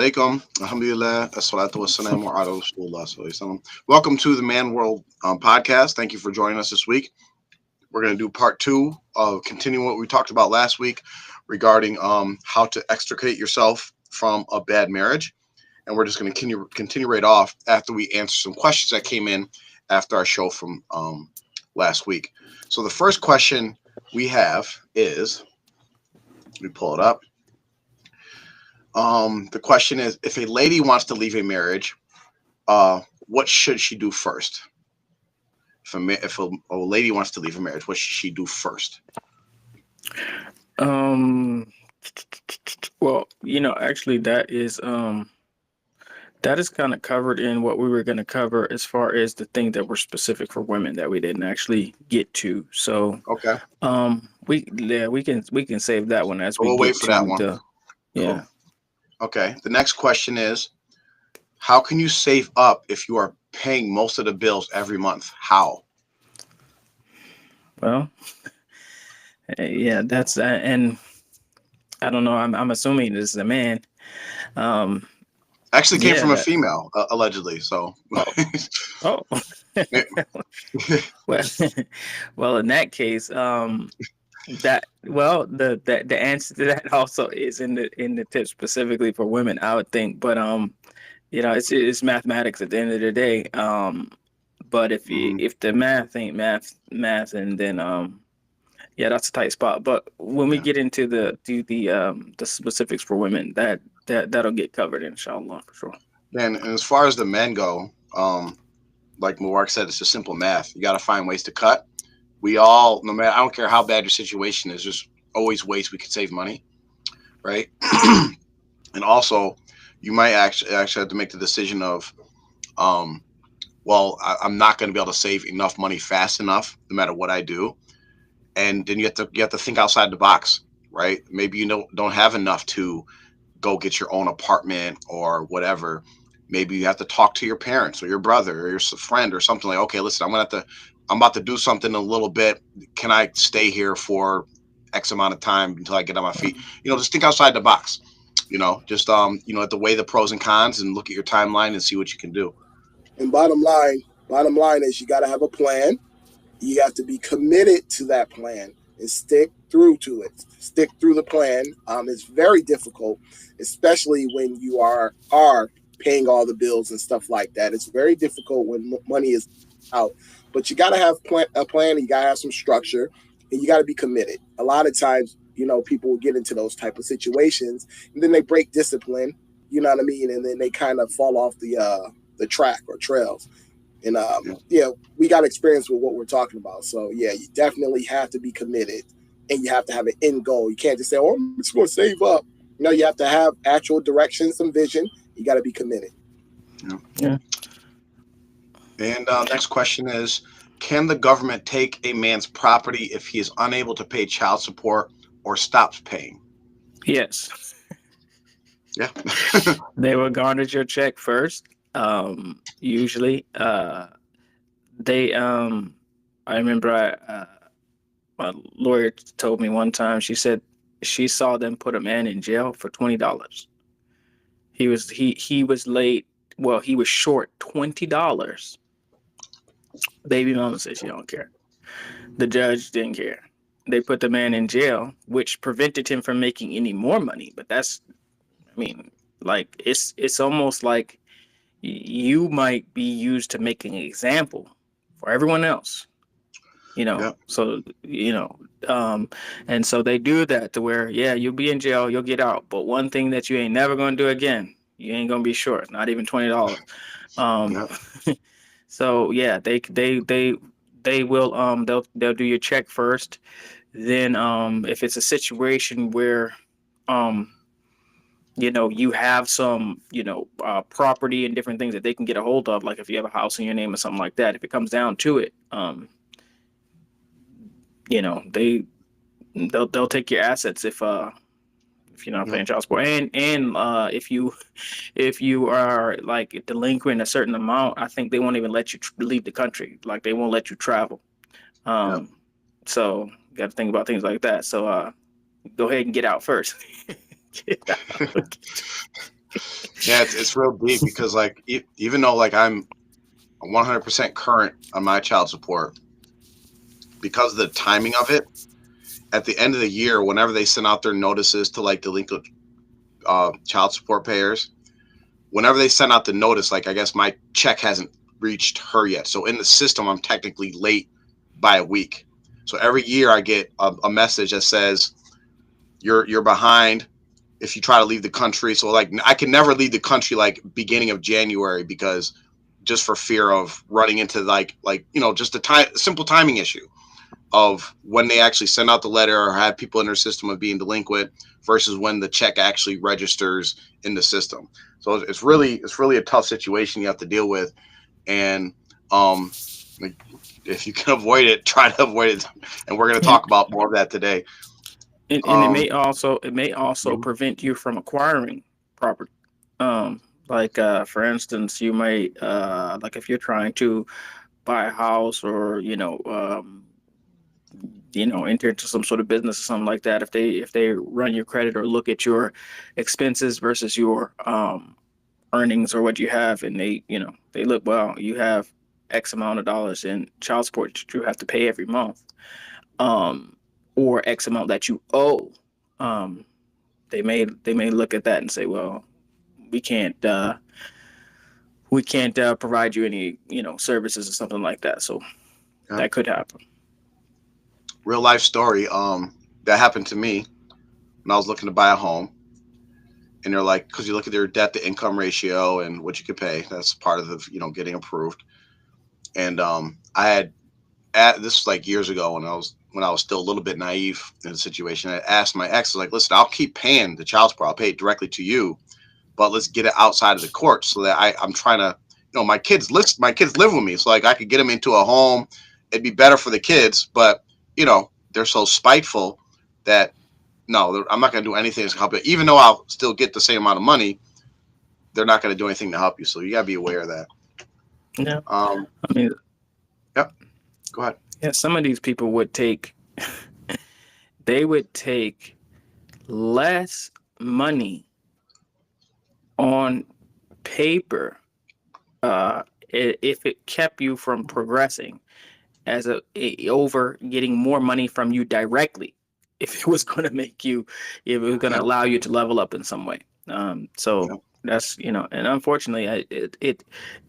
Alaikum, alhamdulillah, assalatu wassalamu ala rasulullah sallallahu alaihi wasallam. Welcome to the Man World podcast. Thank you for joining us this week. We're going to do part two of continuing what we talked about last week regarding how to extricate yourself from a bad marriage. And we're just going to continue right off after we answer some questions that came in after our show from last week. So the first question we have is, let me pull it up. The question is, if a lady wants to leave a marriage, what should she do first? If a lady wants to leave a marriage, what should she do first? Um, well, actually that is kind of covered in what we were going to cover as far as the thing that were specific for women that we didn't actually get to. So, Okay, we can save that one as so we we'll wait get for that to one. the Cool. yeah. Okay, the next question is, how can you save up if you are paying most of the bills every month? How? Well, yeah, that's and I don't know. I'm assuming this is a man. Um, Actually came yeah, from a that. female, allegedly. So, Oh, oh. Well, well, in that case, the answer to that also is in the tip specifically for women, I would think. But it's mathematics at the end of the day. But mhm, if the math ain't math, and then yeah, that's a tight spot. But when we yeah. get into the specifics for women, that'll get covered, inshallah, for sure. And as far as the men go, like Mubarak said, it's just simple math. You got to find ways to cut. We all, no matter, I don't care how bad your situation is, there's always ways we could save money, right? And also, you might actually have to make the decision of, um, well, I'm not going to be able to save enough money fast enough, no matter what I do. And then you have to think outside the box, right? Maybe you don't have enough to go get your own apartment or whatever. Maybe you have to talk to your parents or your brother or your friend or something like, okay, listen, I'm about to do something in a little bit. Can I stay here for X amount of time until I get on my feet? Just think outside the box. Have to weigh the pros and cons and look at your timeline and see what you can do. And bottom line is you got to have a plan. You have to be committed to that plan and stick through to it. Stick through the plan. It's very difficult, especially when you are paying all the bills and stuff like that. It's very difficult when money is out. But you got to have a plan. And you got to have some structure, and you got to be committed. A lot of times, people will get into those type of situations, and then they break discipline. You know what I mean? And then they kind of fall off the track or trails. And Yeah. yeah, we got experience with what we're talking about. So yeah, you definitely have to be committed, and you have to have an end goal. You can't just say, "Oh, I'm just going to save up." No, you have to have actual direction, some vision. You got to be committed. Yeah. Yeah. And next question is, can the government take a man's property if he is unable to pay child support or stops paying? Yes. Yeah. They will garnish your check first. Usually, they I remember my lawyer told me one time. She said she saw them put a man in jail for $20. He was late. Well, he was short $20. Baby mama said she don't care. The judge didn't care. They put the man in jail, which prevented him from making any more money. But I mean, like it's almost like you might be used to make an example for everyone else. Yeah. So and so they do that to where, yeah, you'll be in jail, you'll get out, but one thing that you ain't never gonna do again, you ain't gonna be short, not even $20. um Yeah. so yeah, they will they'll do your check first. Then if it's a situation where um you have some, property and different things that they can get a hold of, like if you have a house in your name or something like that, if it comes down to it, you know, they they'll take your assets if you're not Yeah. paying child support, and if you are like delinquent a certain amount, I think they won't even let you leave the country. Like they won't let you travel. Yeah. Um, so you got to think about things like that. So go ahead and get out first. Get out. Yeah, it's real deep because like even though like I'm 100% current on my child support, because of the timing of it, at the end of the year, whenever they send out their notices to like delinquent child support payers, whenever they send out the notice, like I guess my check hasn't reached her yet. So in the system, I'm technically late by a week. So every year I get a message that says you're behind if you try to leave the country. So like I can never leave the country like beginning of January because just for fear of running into like just a simple timing issue of when they actually send out the letter or have people in their system of being delinquent versus when the check actually registers in the system. So it's really a tough situation you have to deal with, and like, if you can avoid it, try to avoid it. And we're going to and talk about more of that today. and Um, it may also prevent you from acquiring property. Like for instance, you might like if you're trying to buy a house or enter into some sort of business or something like that. If they run your credit or look at your expenses versus your earnings or what you have, and they look, well, you have X amount of dollars in child support that you have to pay every month, um, or X amount that you owe. Um, they may look at that and say, well, we can't provide you any services or something like that. So yeah, that could happen. real life story. That happened to me when I was looking to buy a home, and they're like, because you look at their debt to income ratio and what you could pay. That's part of the getting approved. And I had this was like years ago when I was still a little bit naive in the situation. I asked my ex, like, listen, I'll keep paying the child support. I'll pay it directly to you, but let's get it outside of the court so that I'm trying to, my kids live with me. So like I could get them into a home. It'd be better for the kids, but they're so spiteful that no, I'm not going to do anything to help you. Even though I'll still get the same amount of money, they're not going to do anything to help you. So you got to be aware of that. Yeah, Um, I mean, yep. Go ahead. yeah, some of these people would take they would take less money on paper if it kept you from progressing over getting more money from you directly if it was going to if it was going to Yep. allow you to level up in some way. So Yep. that's and unfortunately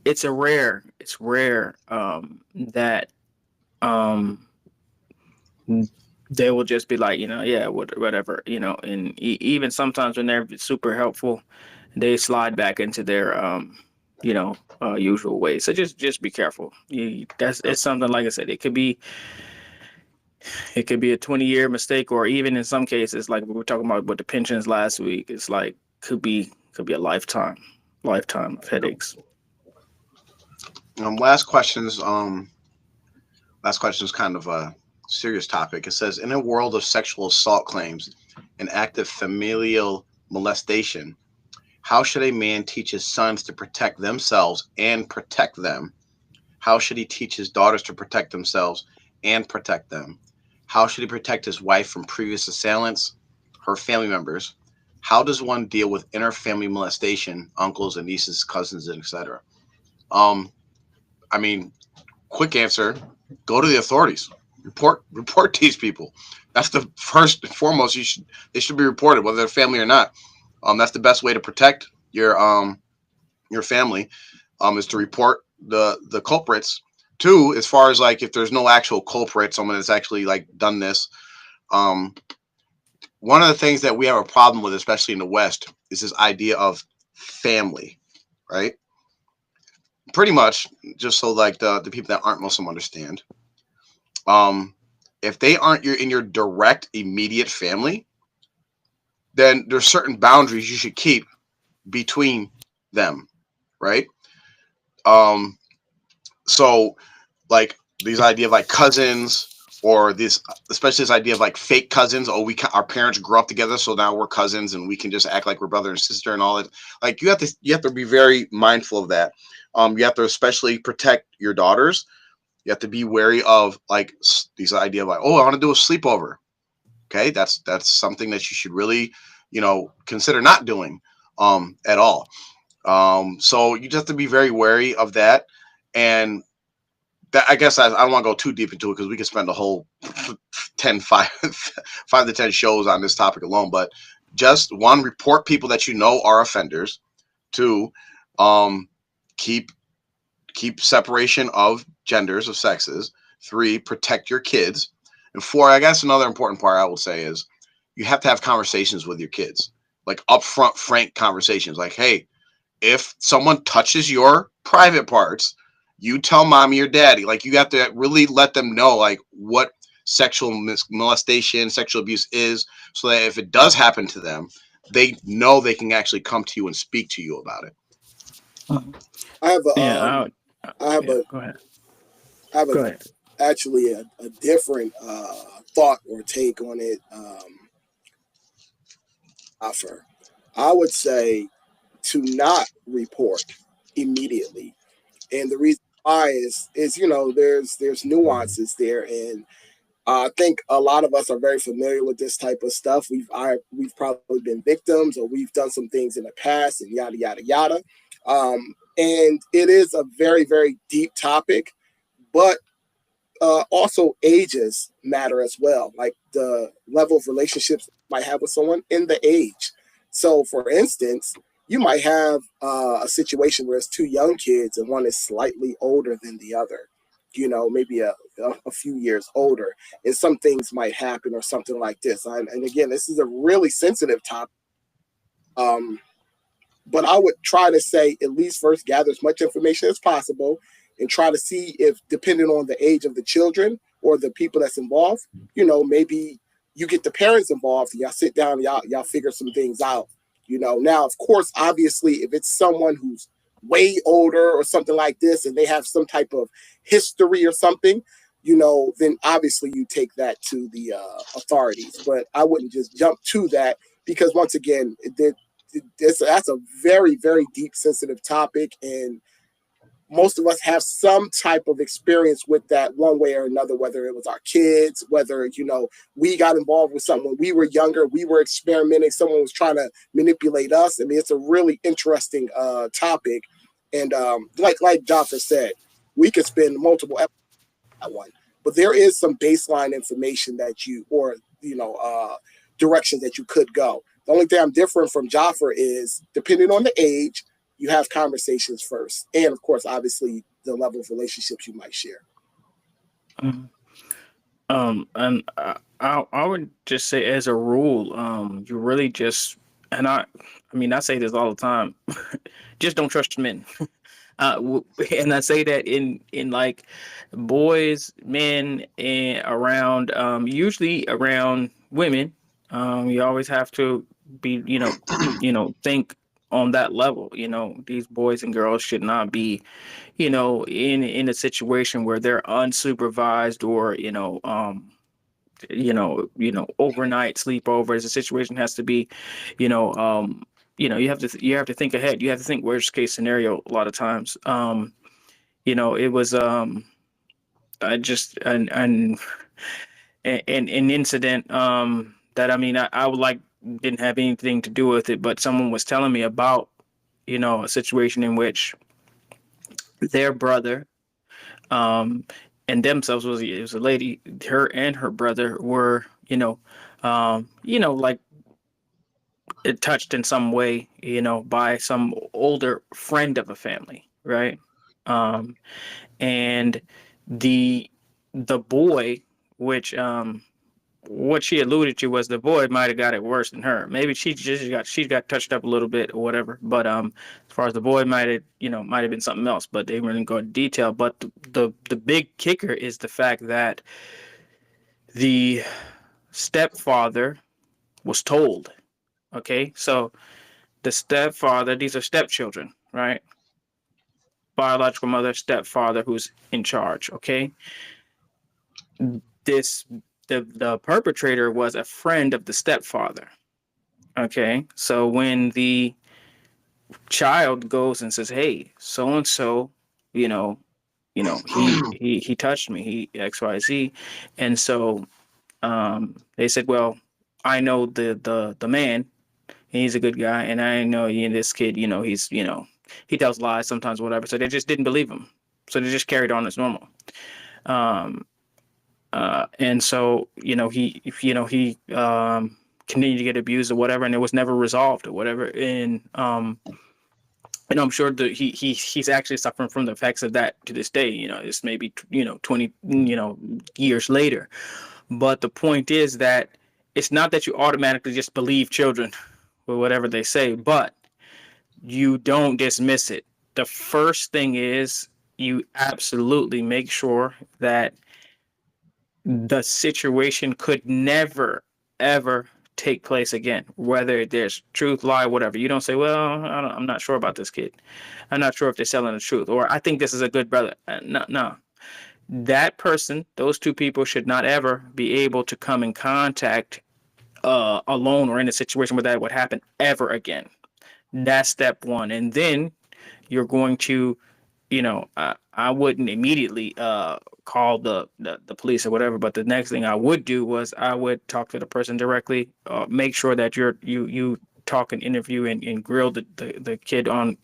it's rare that um they will just be like, yeah, whatever, and even sometimes when they're super helpful, they slide back into their, usual ways. So just be careful. Yep. It's something, like I said, it could be a 20-year mistake, or even in some cases, like we were talking about with the pensions last week, it's like could be a lifetime of headaches. Um, last questions. Um, Last question is kind of a serious topic. It says, in a world of sexual assault claims and active familial molestation, how should a man teach his sons to protect themselves and protect them? How should he teach his daughters to protect themselves and protect them? How should he protect his wife from previous assailants, her family members? How does one deal with inter-family molestation, uncles and nieces, cousins, and etc.? Um, I mean, quick answer: go to the authorities. Report these people. That's the first and foremost. They should be reported, whether they're family or not. That's the best way to protect your family. Is to report the culprits. Two, as far as like if there's no actual culprit, someone that's actually like done this. Um, One of the things that we have a problem with, especially in the West, is this idea of family, right? Pretty much, just so like the people that aren't Muslim understand. Um, if they aren't in your direct immediate family, then there's certain boundaries you should keep between them, right? Um, so like these idea of like cousins or this, especially this idea of like fake cousins. Oh, our parents grew up together, so now we're cousins and we can just act like we're brother and sister and all that. Like you have to be very mindful of that. You have to especially protect your daughters. You have to be wary of like these idea of like, oh, I want to do a sleepover. Okay, that's something that you should really, consider not doing. at all. So you just have to be very wary of that. And that, I guess I don't want to go too deep into it because we could spend a whole 10, 5, 5 to 10 shows on this topic alone. But just one, report people that you know are offenders. Two, um, keep separation of genders, of sexes. Three, protect your kids. And four, I guess another important part I will say is you have to have conversations with your kids, like upfront, frank conversations. Like, hey, if someone touches your private parts, you tell mommy or daddy. Like, you have to really let them know like what sexual molestation, sexual abuse is, so that if it does happen to them, they know they can actually come to you and speak to you about it. Mhm. I have a Yeah, I have yeah. a Go ahead. I have a Go ahead. actually a different thought or take on it. Offer. I would say to not report immediately, and the reason why is there's nuances there, and I think a lot of us are very familiar with this type of stuff. We've probably been victims, or we've done some things in the past, and yada yada yada. And it is a very very deep topic, but also ages matter as well, like the level of relationships you might have with someone in the age. So, for instance, you might have a situation where it's two young kids and one is slightly older than the other, maybe a few years older, and some things might happen or something like this. And again, this is a really sensitive topic. Um, but I would try to say at least first gather as much information as possible and try to see if, depending on the age of the children or the people that's involved, maybe you get the parents involved and y'all sit down and y'all figure some things out. Now of course, obviously, if it's someone who's way older or something like this and they have some type of history or something, then obviously you take that to the authorities. But I wouldn't just jump to that because once again, that's a very very deep sensitive topic, and most of us have some type of experience with that one way or another, whether it was our kids, whether we got involved with something when we were younger, we were experimenting, someone was trying to manipulate us. I mean, it's a really interesting topic, and like Jaffa said, we could spend multiple episodes on that one, but there is some baseline information that you or directions that you could go. The only thing I'm different from Jaffer is, depending on the age, you have conversations first, and of course, obviously, the level of relationships you might share. Mhm. And I would just say, as a rule, you really just, and I mean, I say this all the time, just don't trust men. And I say that in like boys, men, and around, usually around women. You always have to be, think on that level. These boys and girls should not be, in a situation where they're unsupervised, or overnight sleepovers. The situation has to be, you know you have to think ahead. You have to think worst case scenario a lot of times. It was just an incident, that, I mean, I would like, didn't have anything to do with it, but someone was telling me about, a situation in which their brother, um and themselves, it was a lady, her and her brother were, like, it touched in some way, by some older friend of a family, right? um and the boy, which, what she alluded to was the boy might have got it worse than her. Maybe she got touched up a little bit or whatever. But as far as the boy, might have been something else. But they were not go into detail. But the big kicker is the fact that the stepfather was told. Okay, so the stepfather, these are stepchildren, right? Biological mother, stepfather, who's in charge. Okay, this the perpetrator was a friend of the stepfather. Okay, so when the child goes and says, "Hey, so and so, you know, he touched me, he XYZ," and so, they said, "Well, I know the man, He's a good guy, and I know this kid. He's he tells lies sometimes, whatever. So they just didn't believe him. So they just carried on as normal. Um, and so he continued to get abused or whatever, and it was never resolved or whatever. And I'm sure that he's actually suffering from the effects of that to this day. It's maybe 20 years later. But the point is that it's not that you automatically just believe children or whatever they say, but you don't dismiss it. The first thing is you absolutely make sure that the situation could never, ever take place again, whether there's truth, lie, whatever. You don't say, well, I'm not sure about this kid. I'm not sure if they're telling the truth, or I think this is a good brother. No, no. That person, those two people should not ever be able to come in contact alone or in a situation where that would happen ever again. That's step one. And then you're going to, I wouldn't immediately call the police or whatever, but the next thing I would do was I would talk to the person directly, make sure that you talk and interview and grill the kid on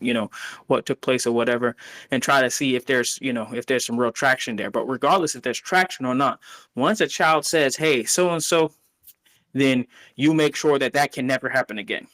what took place or whatever, and try to see if there's some real traction there. But regardless if there's traction or not, once a child says, hey, so and so, then you make sure that can never happen again.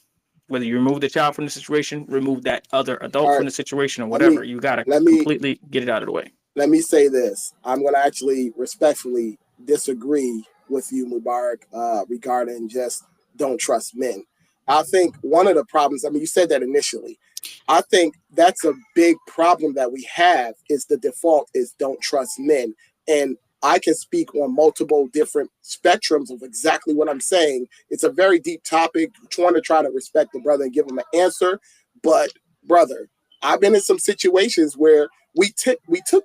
Whether you remove the child from the situation, remove that other All adult from right, the situation, or let me whatever, you got to let me completely get it out of the way. let me say this. I'm going to actually respectfully disagree with you, Mubarak, regarding just don't trust men. I think one of the problems, I mean, you said that initially. I think that's a big problem that we have is the default is don't trust men. And I can speak on multiple different spectrums of exactly what I'm saying. It's a very deep topic. Trying to try to respect the brother and give him an answer. But brother, I've been in some situations where we took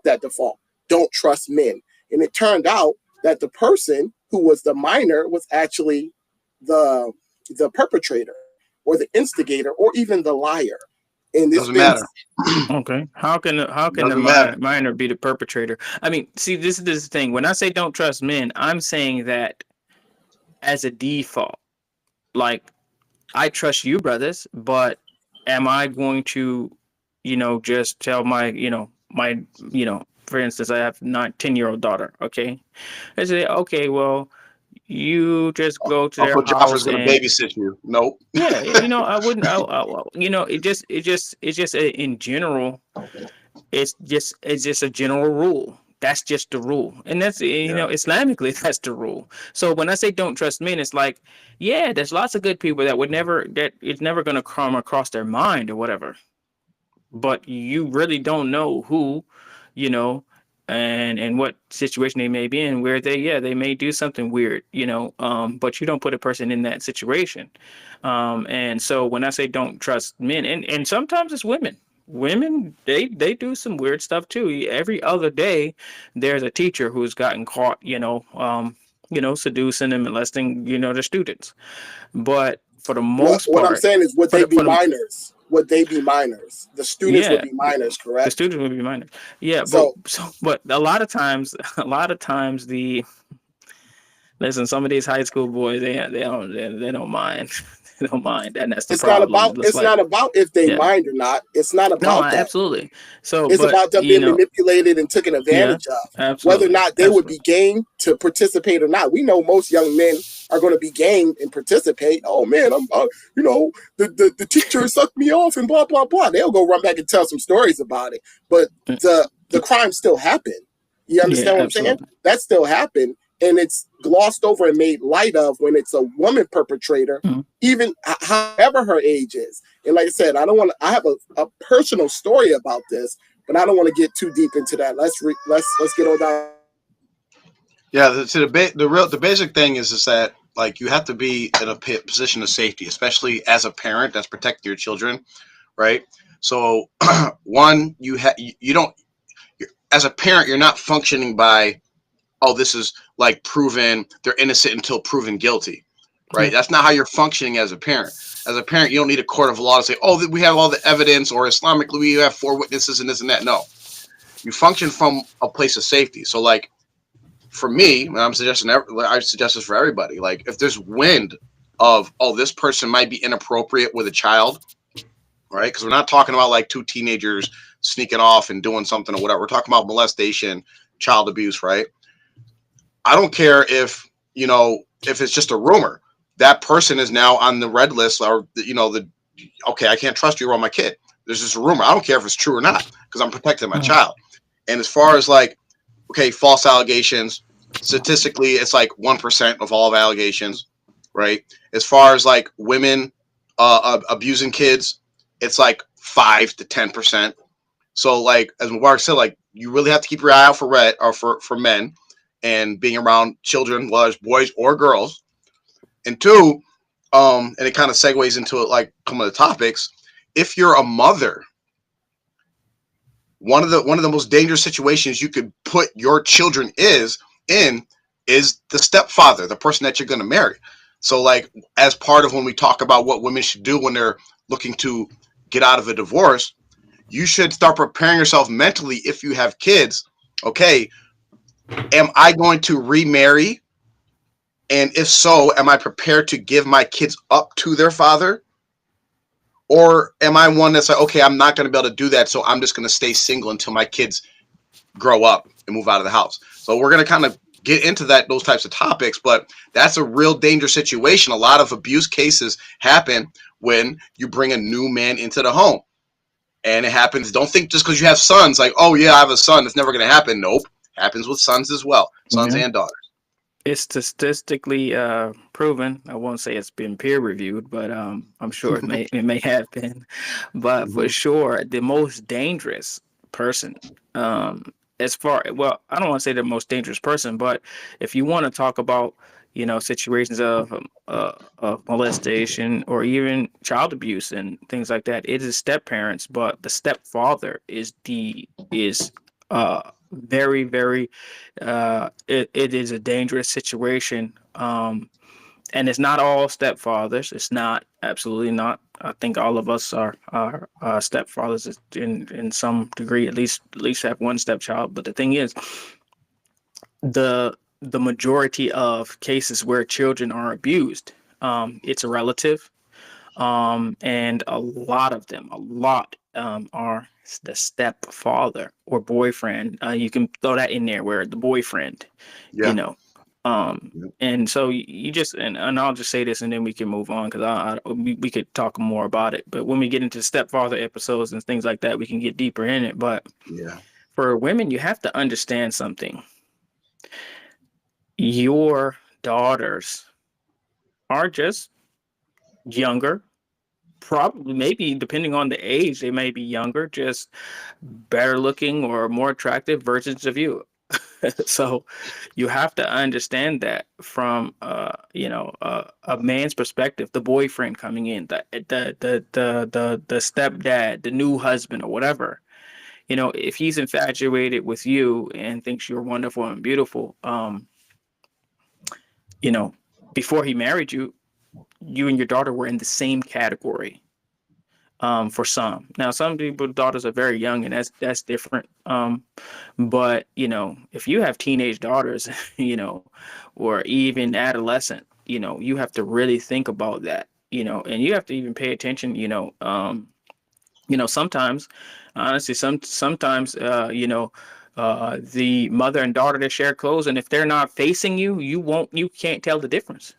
that default. Don't trust men, and it turned out that the person who was the minor was actually the the perpetrator, or the instigator, or even the liar. And it's Doesn't been matter. Okay. How can the Doesn't matter. minor be the perpetrator? I mean, see, this is the thing. When I say don't trust men, I'm saying that as a default. Like, I trust you, brothers, but am I going to, just tell for instance, I have 10-year-old daughter. Okay. I say, okay, well, you just go to their Uncle Joffer's house gonna and babysit you. Nope. yeah, I wouldn't, it just in general, it's just a general rule. That's just the rule, and that's Yeah. Islamically that's the rule. So when I say don't trust men, it's like, yeah, there's lots of good people that it's never gonna come across their mind or whatever, but you really don't know who, you know, and what situation they may be in, where they may do something weird, but you don't put a person in that situation. And so when I say don't trust men, and sometimes it's women, they do some weird stuff too. Every other day there's a teacher who's gotten caught, seducing and molesting, the students. But for the most what I'm part, saying is, would for they the be for the minors? Would they be minors? The students would yeah, be minors, the correct? students would be minors. Yeah, but So but a lot of times, the listen, some of these high school boys, they don't mind. They don't mind, and that's the it's not problem. about It's it's like, not about if they yeah, mind or not. It's not no, about that. absolutely. So, It's but about them being manipulated and taken yeah, advantage of. Whether or absolutely, not they would absolutely. be game to participate or not. We know most young men are going to be game and participate. Oh man, I'm, the teacher sucked me off and blah blah blah. They'll go run back and tell some stories about it. But the crime still happened. You Yeah, understand what I'm saying? absolutely. That still happened, and it's glossed over and made light of when it's a woman perpetrator, Mhm. even however her age is. And like I said, I don't want to. I have a personal story about this, but I don't want to get too deep into that. Let's get on down. Yeah. The basic thing is that like you have to be in a position of safety, especially as a parent that's protecting your children, right? So one, you don't as a parent you're not functioning by, oh, this is like proven they're innocent until proven guilty, right? Yeah, That's not how you're functioning as a parent. As a parent, you don't need a court of law to say, oh, we have all the evidence, or Islamically, we have 4 witnesses and this and that. No, you function from a place of safety. So, like, for me, and I suggest this for everybody, like, if there's wind of, oh, this person might be inappropriate with a child, right? Because we're not talking about like two teenagers sneaking off and doing something or whatever. We're talking about molestation, child abuse, right? I don't care if, if it's just a rumor. That person is now on the red list, or, okay, I can't trust you around my kid. There's just a rumor. I don't care if it's true or not, because I'm protecting my child. And as far as like, okay, false allegations, statistically, it's like 1% of all of allegations, right? As far as like women abusing kids, it's like 5 to 10%. So like, as Mubarak said, like, you really have to keep your eye out for for men and being around children, whether it's boys or girls. And two, and it kind of segues into it, like some of the topics. If you're a mother, one of the most dangerous situations you could put your children is the stepfather, the person that you're going to marry. So like, as part of when we talk about what women should do when they're looking to get out of a divorce, you should start preparing yourself mentally. If you have kids, okay, am I going to remarry? And if so, am I prepared to give my kids up to their father? Or am I one that's like, okay, I'm not going to be able to do that, so I'm just going to stay single until my kids grow up and move out of the house? So we're going to kind of get into those types of topics, but that's a real dangerous situation. A lot of abuse cases happen when you bring a new man into the home. And it happens. Don't think just because you have sons, like, oh yeah, I have a son, it's never going to happen. Nope. Happens with sons as well, sons and daughters. It's statistically proven. I won't say it's been peer reviewed, but I'm sure it may have been. But for sure, the most dangerous person, I don't want to say the most dangerous person, but if you want to talk about, situations of molestation or even child abuse and things like that, it is step parents, but the stepfather is very, very, it is a dangerous situation. And it's not all stepfathers. It's not, absolutely not. I think all of us are stepfathers in some degree, at least have one stepchild. But the thing is, the majority of cases where children are abused, it's a relative. And a lot of them, are the stepfather or boyfriend. You can throw that in there, where the boyfriend, Yeah. And so you just, and I'll just say this and then we can move on, because we could talk more about it. But when we get into stepfather episodes and things like that, we can get deeper in it. But Yeah. for women, you have to understand something. Your daughters are just younger. Probably, maybe depending on the age, they may be younger, just better looking or more attractive versions of you. So you have to understand that from a man's perspective, the boyfriend coming in, the stepdad, the new husband or whatever. If he's infatuated with you and thinks you're wonderful and beautiful, before he married you, you and your daughter were in the same category. For some. Now, some people's daughters are very young, and that's different. But if you have teenage daughters, or even adolescent, you have to really think about that, and you have to even pay attention. Sometimes, honestly, sometimes, the mother and daughter, they share clothes, and if they're not facing you, you can't tell the difference.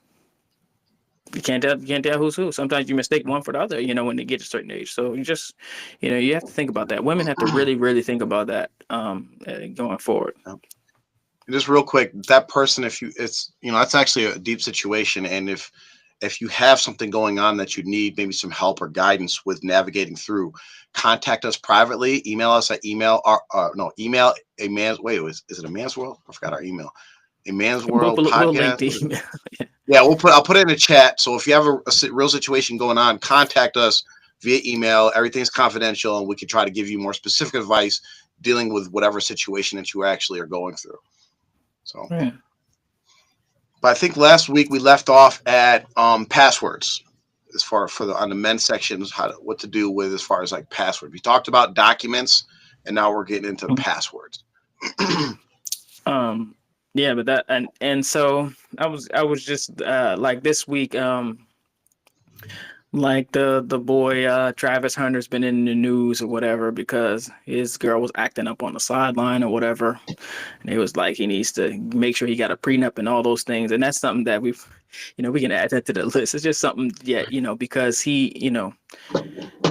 You can't tell who's who. Sometimes you mistake one for the other, when they get to a certain age. So you just, you have to think about that. Women have to really, really think about that going forward. Just real quick, that person, that's actually a deep situation. And if you have something going on that you need maybe some help or guidance with navigating through, contact us privately. Email us at email a man's, wait, is it a man's world? I forgot our email. A Man's World podcast. We'll link the email. Yeah, I'll put it in the chat. So if you have a real situation going on, contact us via email. Everything's confidential, and we can try to give you more specific advice dealing with whatever situation that you actually are going through. So, Yeah. But I think last week we left off at passwords, as far on the men's sections, what to do with as far as like password. We talked about documents, and now we're getting into passwords. Yeah, but that and so I was just like this week, Like the boy Travis Hunter's been in the news or whatever because his girl was acting up on the sideline or whatever. And it was like he needs to make sure he got a prenup and all those things. And that's something that we've, we can add that to the list. It's just something, yeah, because he,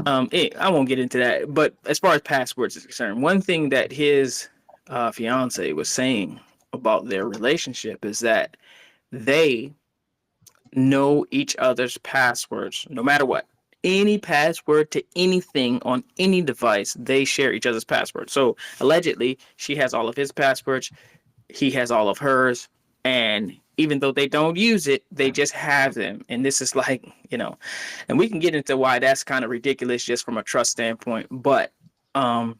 I won't get into that. But as far as passwords is concerned, one thing that his fiance was saying about their relationship is that they know each other's passwords no matter what. Any password to anything on any device, they share each other's passwords. So allegedly, she has all of his passwords, he has all of hers, and even though they don't use it, they just have them. And this is like, and we can get into why that's kind of ridiculous just from a trust standpoint. But um,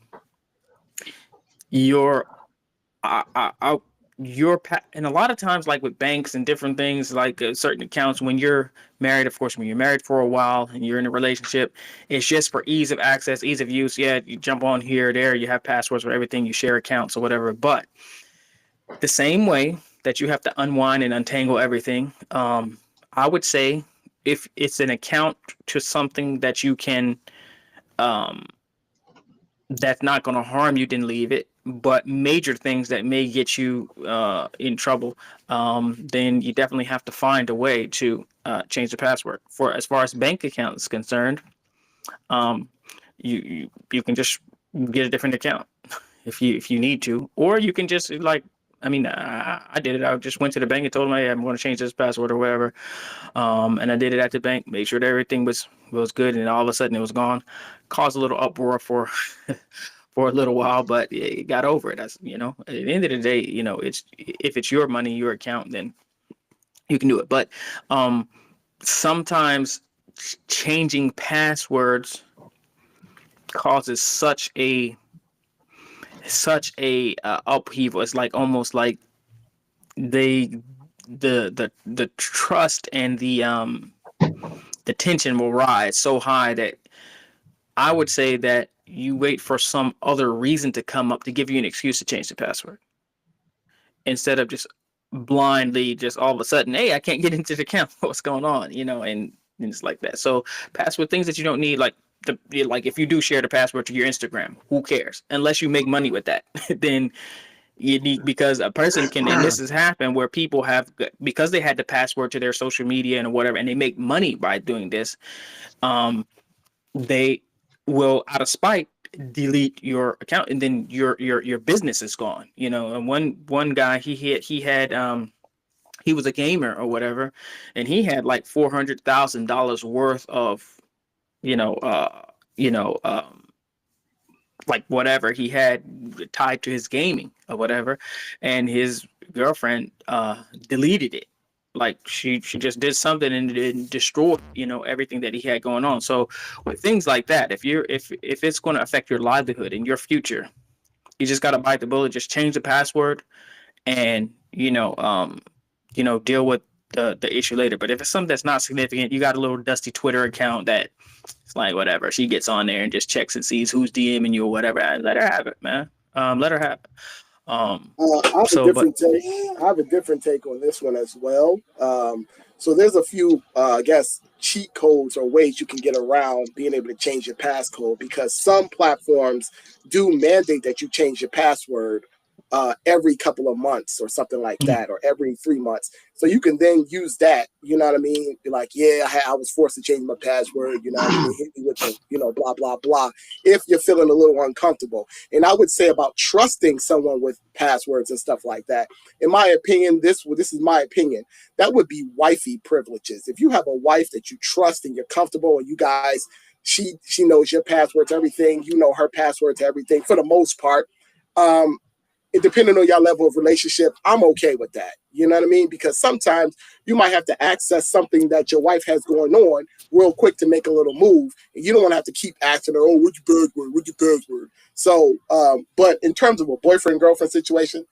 your and a lot of times, like with banks and different things, like certain accounts, when you're married, of course, when you're married for a while and you're in a relationship, it's just for ease of access, ease of use. Yeah, you jump on here, there, you have passwords for everything, you share accounts or whatever. But the same way that you have to unwind and untangle everything, I would say if it's an account to something that you can, um, that's not going to harm you, then leave it. But major things that may get you in trouble, then you definitely have to find a way to change the password. For as far as bank account is concerned, um, you can just get a different account if you need to, or you can just like. I mean, I did it. I just went to the bank and told them, "Hey, I'm going to change this password or whatever." And I did it at the bank, made sure that everything was good, and all of a sudden it was gone. Caused a little uproar for for a little while, but it got over it. That's at the end of the day, it's if it's your money, your account, then you can do it. But sometimes changing passwords causes such a upheaval. It's like almost like they the trust and the tension will rise so high that I would say that you wait for some other reason to come up to give you an excuse to change the password instead of just blindly just all of a sudden, hey, I can't get into the account. What's going on? And it's like that. So password things that you don't need, like like if you do share the password to your Instagram, who cares? Unless you make money with that, then you need, because a person can, and this has happened where people have, because they had the password to their social media and whatever, and they make money by doing this. They will, out of spite, delete your account, and then your business is gone. And one guy, he was a gamer or whatever, and he had like $400,000 worth of you know uh you know like whatever he had tied to his gaming or whatever, and his girlfriend deleted it. Like she just did something and it destroyed everything that he had going on. So with things like that, if it's going to affect your livelihood and your future, you just got to bite the bullet, just change the password, and deal with the issue later. But if it's something that's not significant, you got a little dusty Twitter account that it's like whatever. She gets on there and just checks and sees who's DMing you or whatever. Let her have it, man. Let her have it. I have a So, but different take. I have a different take on this one as well. So there's a few, I guess, cheat codes or ways you can get around being able to change your passcode, because some platforms do mandate that you change your password every couple of months or something like that, or every 3 months. So you can then use that, you know what I mean? Be like, yeah, I was forced to change my password, you know what I mean? Hit me with the, blah, blah, blah, if you're feeling a little uncomfortable. And I would say about trusting someone with passwords and stuff like that, in my opinion, this is my opinion, that would be wifey privileges. If you have a wife that you trust and you're comfortable, and you guys, she knows your password to everything, you know her password to everything for the most part. Depending on your level of relationship, I'm okay with that. You know what I mean? Because sometimes you might have to access something that your wife has going on real quick to make a little move. And you don't want to have to keep asking her, oh, what's your password? What's your password? So, but in terms of a boyfriend-girlfriend situation,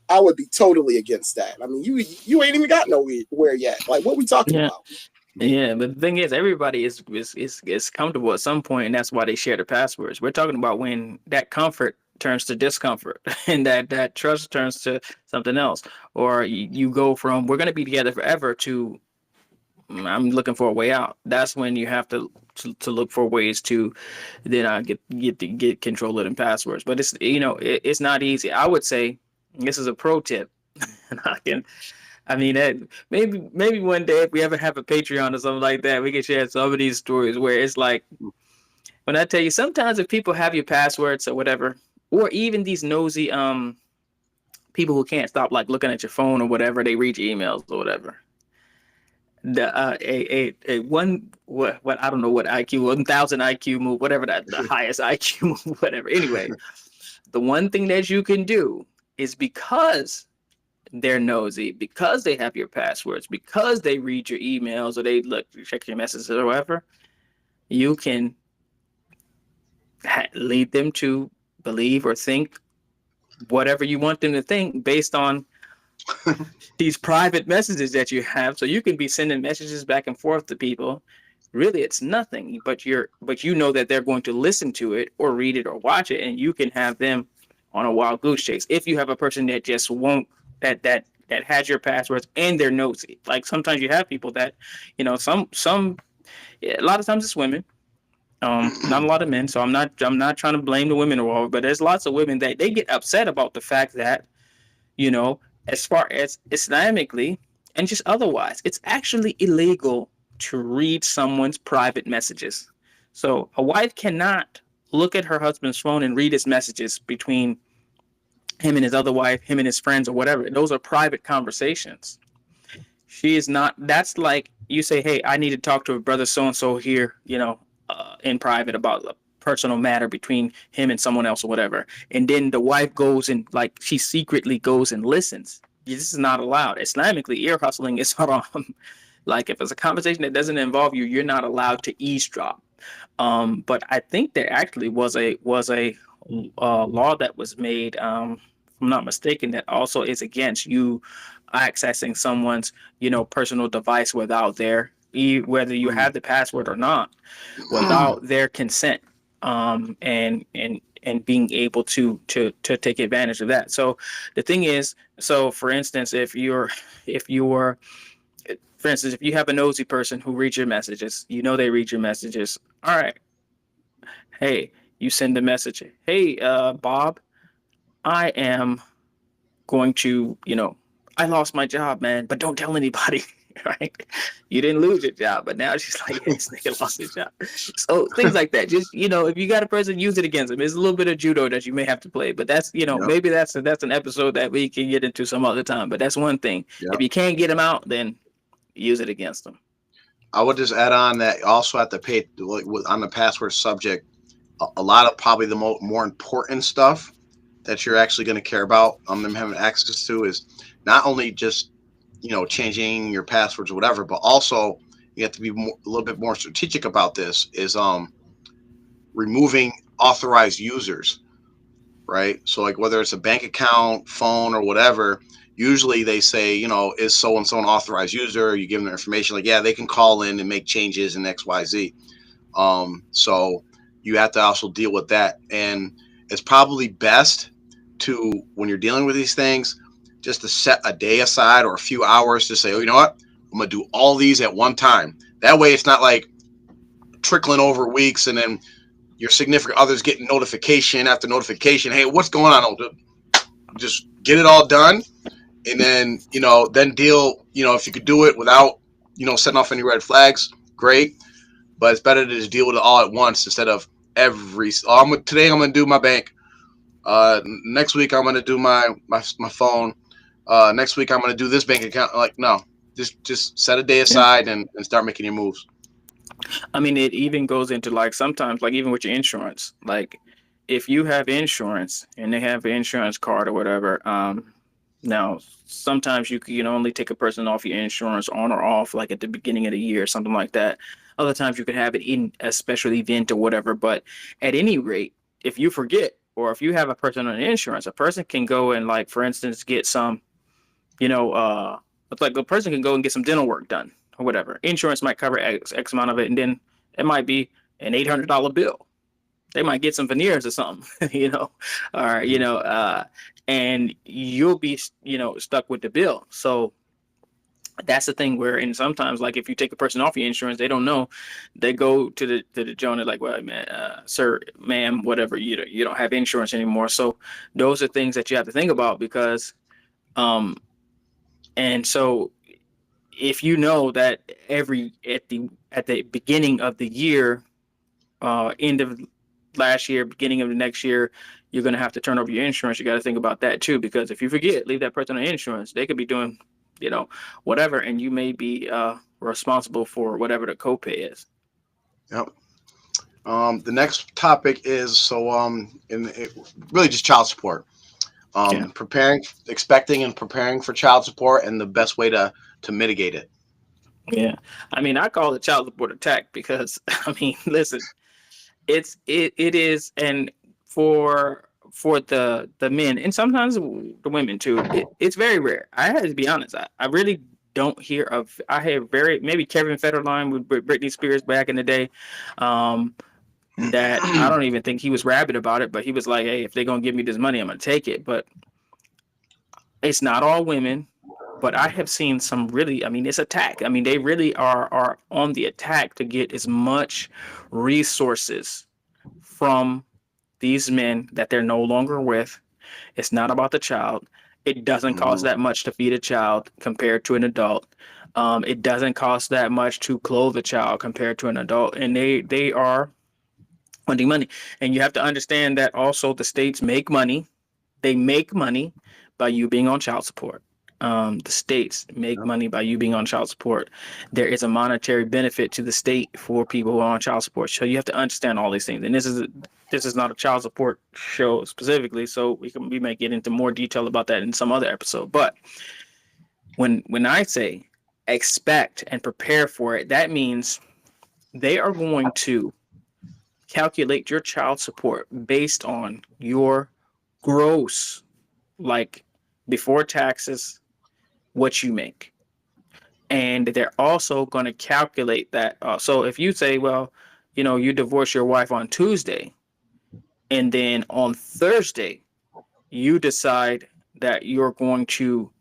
I would be totally against that. I mean, you ain't even got nowhere yet. Like, what we talking yeah, about? yeah. But the thing is, everybody is comfortable at some point, and that's why they share the passwords. We're talking about when that comfort turns to discomfort and that trust turns to something else, or you go from we're going to be together forever to I'm looking for a way out. That's when you have to look for ways to then get control of them passwords. But it's it's not easy. I would say this is a pro tip, and I mean that maybe one day if we ever have a Patreon or something like that, we can share some of these stories where it's like when I tell you sometimes if people have your passwords or whatever, or even these nosy people who can't stop like looking at your phone or whatever, they read your emails or whatever. The a one what I don't know what IQ 1,000 IQ move, whatever the highest IQ move, whatever. Anyway, the one thing that you can do is because they're nosy, because they have your passwords, because they read your emails or they check your messages or whatever, you can lead them to believe or think whatever you want them to think based on these private messages that you have. So you can be sending messages back and forth to people. Really, it's nothing, but you know that they're going to listen to it or read it or watch it, and you can have them on a wild goose chase. If you have a person that just won't that has your passwords and they're nosy. Like sometimes you have people that, some a lot of times it's women. Not a lot of men. So I'm not trying to blame the women or all, but there's lots of women that they get upset about the fact that, you know, as far as Islamically and just otherwise, it's actually illegal to read someone's private messages. So a wife cannot look at her husband's phone and read his messages between him and his other wife, him and his friends, or whatever. Those are private conversations. She is not. That's like you say, "Hey, I need to talk to a brother so and so here," in private about a personal matter between him and someone else or whatever. And then the wife goes and like she secretly goes and listens. This is not allowed. Islamically, ear hustling is haram. Like if it's a conversation that doesn't involve you, you're not allowed to eavesdrop. But I think there actually was a law that was made, if I'm not mistaken, that also is against you accessing someone's personal device without whether you have the password or not, without their consent, and being able to take advantage of that. So the thing is, so for instance, if you have a nosy person who reads your messages, they read your messages. All right. Hey, you send a message. Hey, Bob, I am going to, I lost my job, man, but don't tell anybody, right? You didn't lose your job, but now she's like, hey, this nigga lost his job. So things like that. Just, if you got a person, use it against them. There's a little bit of judo that you may have to play, but that's, Yep. maybe that's an episode that we can get into some other time. But that's one thing. Yep. If you can't get them out, then use it against them. I would just add on that also at the pay on the password subject, a lot of probably the more important stuff that you're actually going to care about them having access to is not only just changing your passwords or whatever, but also you have to be a little bit more strategic about this is removing authorized users, right? So like whether it's a bank account, phone, or whatever, usually they say, is so and so an authorized user? You give them their information, like, yeah, they can call in and make changes in XYZ. So you have to also deal with that. And it's probably best to, when you're dealing with these things, just to set a day aside or a few hours to say, oh, you know what? I'm going to do all these at one time. That way it's not like trickling over weeks and then your significant other's getting notification after notification. Hey, what's going on? Just get it all done. And then, then deal, if you could do it without, setting off any red flags, great. But it's better to just deal with it all at once instead of today I'm going to do my bank. Next week I'm going to do my phone. Next week I'm going to do this bank account. Like, no, just set a day aside and start making your moves. I mean, it even goes into like sometimes, like even with your insurance, like if you have insurance and they have an insurance card or whatever, now sometimes you can only take a person off your insurance on or off, like at the beginning of the year or something like that. Other times you can have it in a special event or whatever. But at any rate, if you forget or if you have a person on insurance, a person can go and like, for instance, get some, like a person can go and get some dental work done or whatever. Insurance might cover X amount of it, and then it might be an $800 bill. They might get some veneers or something, or and you'll be stuck with the bill. So That's the thing where, and sometimes, like if you take a person off your insurance, they don't know. They go to the Joan, they're like, "Well, man, sir, ma'am, whatever, you don't have insurance anymore." So those are things that you have to think about because, um, and so if you know that at the beginning of the year, end of last year, beginning of the next year, you're going to have to turn over your insurance. You got to think about that too, because if you forget, leave that person on insurance, they could be doing, whatever, and you may be responsible for whatever the copay is. Yep. The next topic is really just child support. Yeah. Expecting and preparing for child support, and the best way to mitigate it. Yeah. I mean, I call it child support attack because, I mean, listen, it is, and for the men and sometimes the women too, it's very rare. I had to be honest. I really don't hear of. I have very maybe Kevin Federline with Britney Spears back in the day. That I don't even think he was rabid about it, but he was like, "Hey, if they're gonna give me this money, I'm gonna take it." But it's not all women. But I have seen some really. I mean, it's attack. I mean, they really are on the attack to get as much resources from these men that they're no longer with. It's not about the child. It doesn't cost Mhm. that much to feed a child compared to an adult. It doesn't cost that much to clothe a child compared to an adult, and they are wanting money. And you have to understand that also the states make money. They make money by you being on child support. The states make Yep. money by you being on child support. There is a monetary benefit to the state for people who are on child support. So you have to understand all these things. And this is not a child support show specifically, so we may get into more detail about that in some other episode. But when I say expect and prepare for it, that means they are going to calculate your child support based on your gross, like before taxes, what you make. And they're also going to calculate that. So if you say, well, you divorce your wife on Tuesday, and then on Thursday, you decide that you're going to,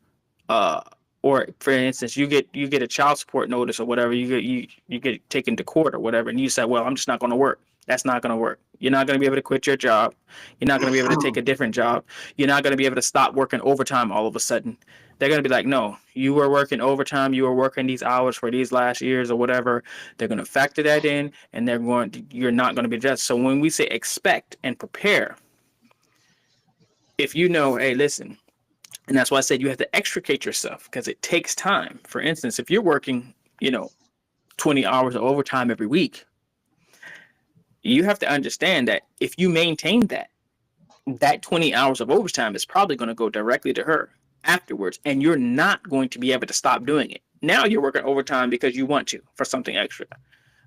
uh, or for instance, you get a child support notice or whatever, you get taken to court or whatever, and you say, well, I'm just not going to work. That's not going to work. You're not going to be able to quit your job. You're not going to be able to take a different job. You're not going to be able to stop working overtime all of a sudden. They're going to be like, no, you were working overtime. You were working these hours for these last years or whatever. They're going to factor that in, and you're not going to be judged. So when we say expect and prepare, if you know, hey, listen, and that's why I said you have to extricate yourself because it takes time. For instance, if you're working, 20 hours of overtime every week, you have to understand that if you maintain that 20 hours of overtime is probably going to go directly to her afterwards, and you're not going to be able to stop doing it. Now you're working overtime because you want to for something extra.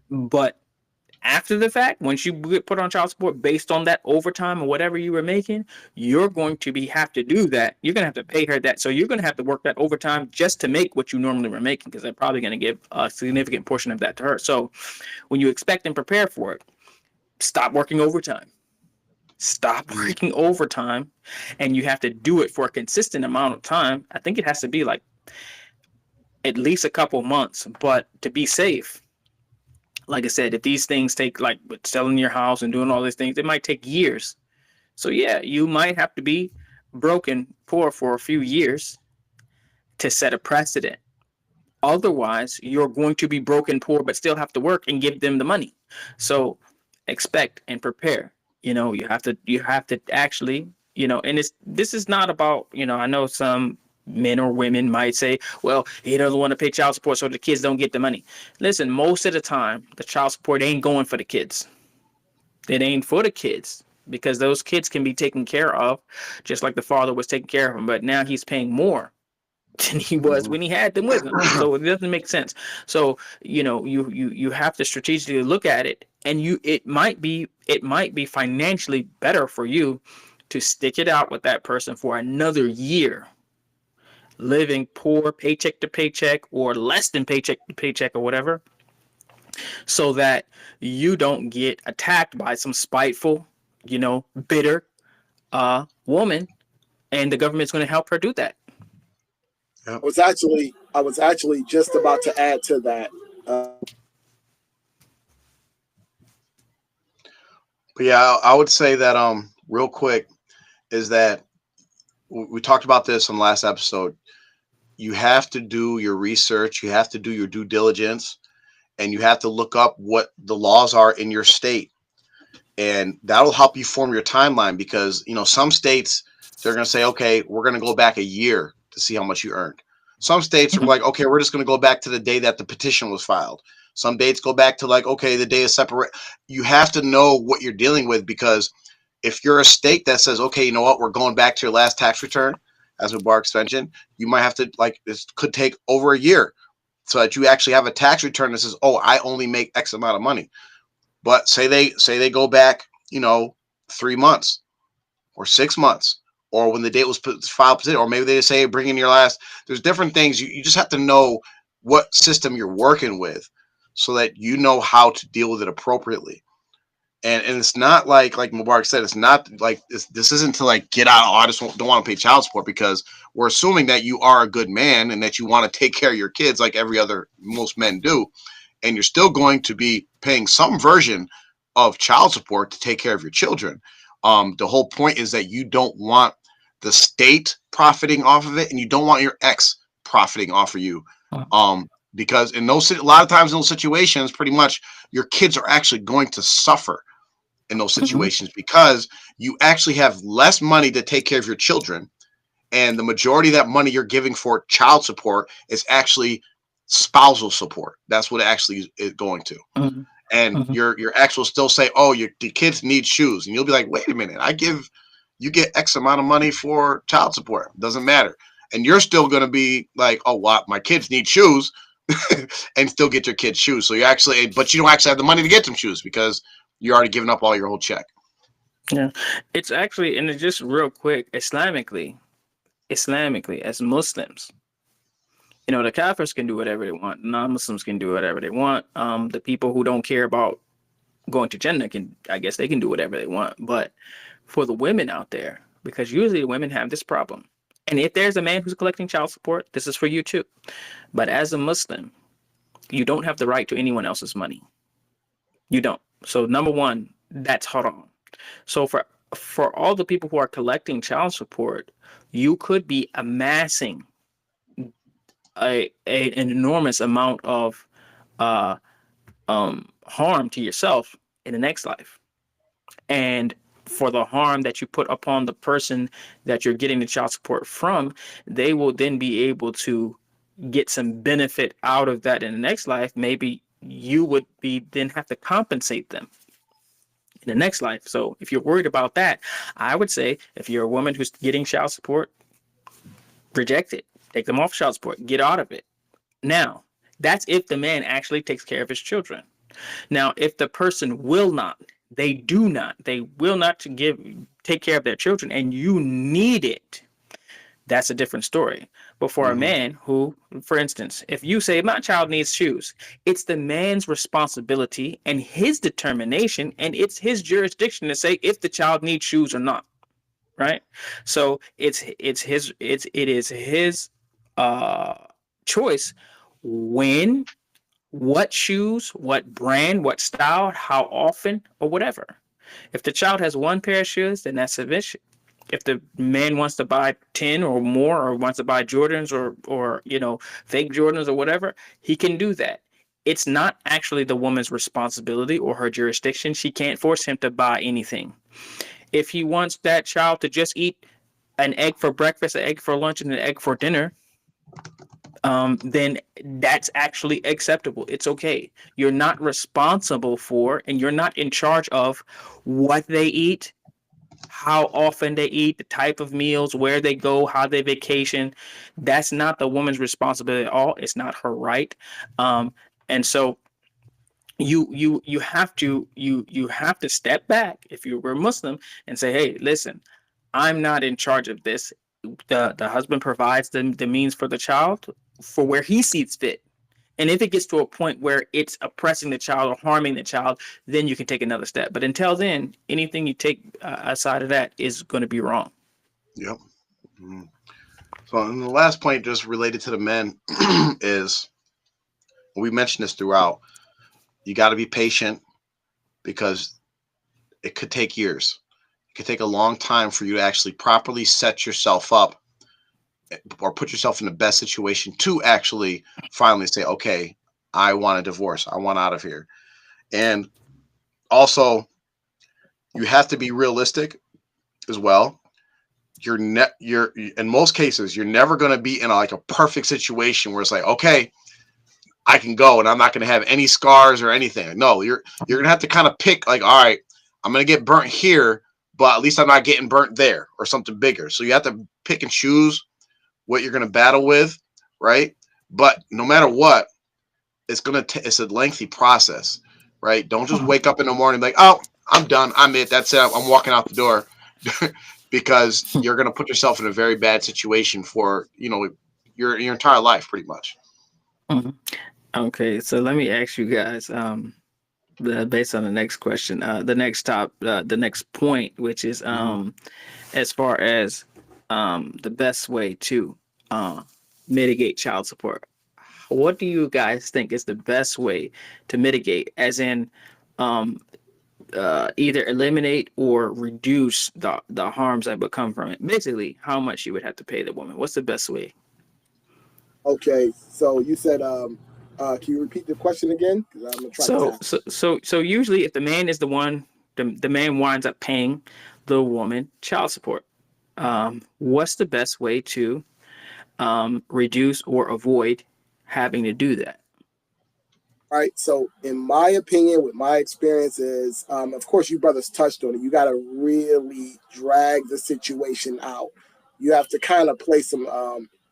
But after the fact, once you get put on child support based on that overtime or whatever you were making, you're going to have to do that. You're going to have to pay her that. So you're going to have to work that overtime just to make what you normally were making, because they're probably going to give a significant portion of that to her. So when you expect and prepare for it, stop working overtime. Stop working overtime, and you have to do it for a consistent amount of time. I think it has to be like at least a couple months, but to be safe, like I said, if these things take, like with selling your house and doing all these things, it might take years. So yeah, you might have to be broken poor for a few years to set a precedent. Otherwise, you're going to be broken poor but still have to work and give them the money. So expect and prepare. You have to actually, and this is not about, I know some men or women might say, well, he doesn't want to pay child support so the kids don't get the money. Listen, most of the time the child support ain't going for the kids. It ain't for the kids, because those kids can be taken care of just like the father was taking care of them, but now he's paying more than he was when he had them with him. So it doesn't make sense. So you have to strategically look at it, and it might be financially better for you to stick it out with that person for another year, living poor, paycheck to paycheck, or less than paycheck to paycheck or whatever, so that you don't get attacked by some spiteful, bitter woman, and the government's going to help her do that. Yep. I was actually I was actually just about to add to that. But yeah, I would say that real quick is that we talked about this on the last episode. You have to do your research, you have to do your due diligence, and you have to look up what the laws are in your state, and that'll help you form your timeline, because some states, they're going to say, okay, we're going to go back a year to see how much you earned. Some states are Mhm. like, okay, we're just going to go back to the day that the petition was filed. Some dates go back to like, okay, the day is separate. You have to know what you're dealing with, because if you're a state that says, okay, you know what, we're going back to your last tax return, as a bar extension, you might have to, like, this could take over a year so that you actually have a tax return that says, oh, I only make X amount of money. But say they go back, 3 months or 6 months, or when the date was filed, or maybe they say bring in your last. There's different things. You just have to know what system you're working with, so that you know how to deal with it appropriately. And it's not like Mubarak said, it's not like this isn't to like get out. Oh, I just don't want to pay child support, because we're assuming that you are a good man and that you want to take care of your kids like most men do, and you're still going to be paying some version of child support to take care of your children. The whole point is that you don't want the state profiting off of it, and you don't want your ex profiting off of you. Because a lot of times in those situations, pretty much your kids are actually going to suffer in those Mhm. situations, because you actually have less money to take care of your children, and the majority of that money you're giving for child support is actually spousal support. That's what it actually is going to. Mhm. And Mhm. your ex will still say, oh, the kids need shoes, and you'll be like, wait a minute, you get X amount of money for child support, doesn't matter. And you're still going to be like, oh, what, my kids need shoes, and still get your kids shoes. So but you don't actually have the money to get them shoes, because you're already giving up all your whole check. Yeah, it's actually, and it's just real quick, Islamically, as Muslims, the Kafirs can do whatever they want. Non-Muslims can do whatever they want. The people who don't care about going to Jannah can, I guess, they can do whatever they want. But for the women out there, because usually women have this problem, and if there's a man who's collecting child support, this is for you too. But as a Muslim, you don't have the right to anyone else's money. You don't. So number one, that's haram. So for all the people who are collecting child support, you could be amassing an enormous amount of uh, harm to yourself in the next life. And for the harm that you put upon the person that you're getting the child support from, they will then be able to get some benefit out of that in the next life. Maybe you would be then have to compensate them in the next life. So if you're worried about that, I would say if you're a woman who's getting child support, reject it. Take them off child support. Get out of it. Now, that's if the man actually takes care of his children. Now, if the person will not, they will not take care of their children, and you need it, that's a different story. But for a Mm-hmm. man who, for instance, if you say my child needs shoes, it's the man's responsibility and his determination, and it's his jurisdiction to say if the child needs shoes or not. Right? So it is his uh choice when, what shoes, what brand, what style, how often, or whatever. If the child has one pair of shoes, then that's sufficient. If the man wants to buy 10 or more, or wants to buy Jordans or fake Jordans or whatever, he can do that. It's not actually the woman's responsibility or her jurisdiction. She can't force him to buy anything. If he wants that child to just eat an egg for breakfast, an egg for lunch, and an egg for dinner, then that's actually acceptable. It's okay. You're not responsible for, and you're not in charge of what they eat, how often they eat, the type of meals, where they go, how they vacation. That's not the woman's responsibility at all. It's not her right. And so you have to step back if you were Muslim and say, hey, listen, I'm not in charge of this. The husband provides the means for the child for where he sees fit. And if it gets to a point where it's oppressing the child or harming the child, then you can take another step. But until then, anything you take aside of that is going to be wrong. Yep. Mm. So, and the last point, just related to the men, is we mentioned this throughout. You got to be patient because it could take years. It could take a long time for you to actually properly set yourself up or put yourself in the best situation to actually finally say, okay, I want a divorce. I want out of here. And also, you have to be realistic as well. You're in most cases, you're never going to be in like a perfect situation where it's like, okay, I can go and I'm not going to have any scars or anything. No, you're going to have to kind of pick like, all right, I'm going to get burnt here, but at least I'm not getting burnt there or something bigger. So you have to pick and choose what you're going to battle with, right? But no matter what, it's a lengthy process, right? Don't just wake up in the morning like, oh, I'm done, I'm it, that's it, I'm walking out the door, because you're going to put yourself in a very bad situation for your entire life, pretty much. Mhm. Okay, so let me ask you guys, based on the next question, the next point, which is as far as the best way to uh, mitigate child support. What do you guys think is the best way to mitigate, as in um, either eliminate or reduce the harms that would come from it? Basically, how much you would have to pay the woman. What's the best way? Okay, so you said, can you repeat the question again? Because I'm gonna try to So, tap. so usually, if the man is the one, the man winds up paying the woman child support. What's the best way to reduce or avoid having to do that? Right. So, in my opinion, with my experiences, of course, you brothers touched on it. You got to really drag the situation out. You have to kind of play some.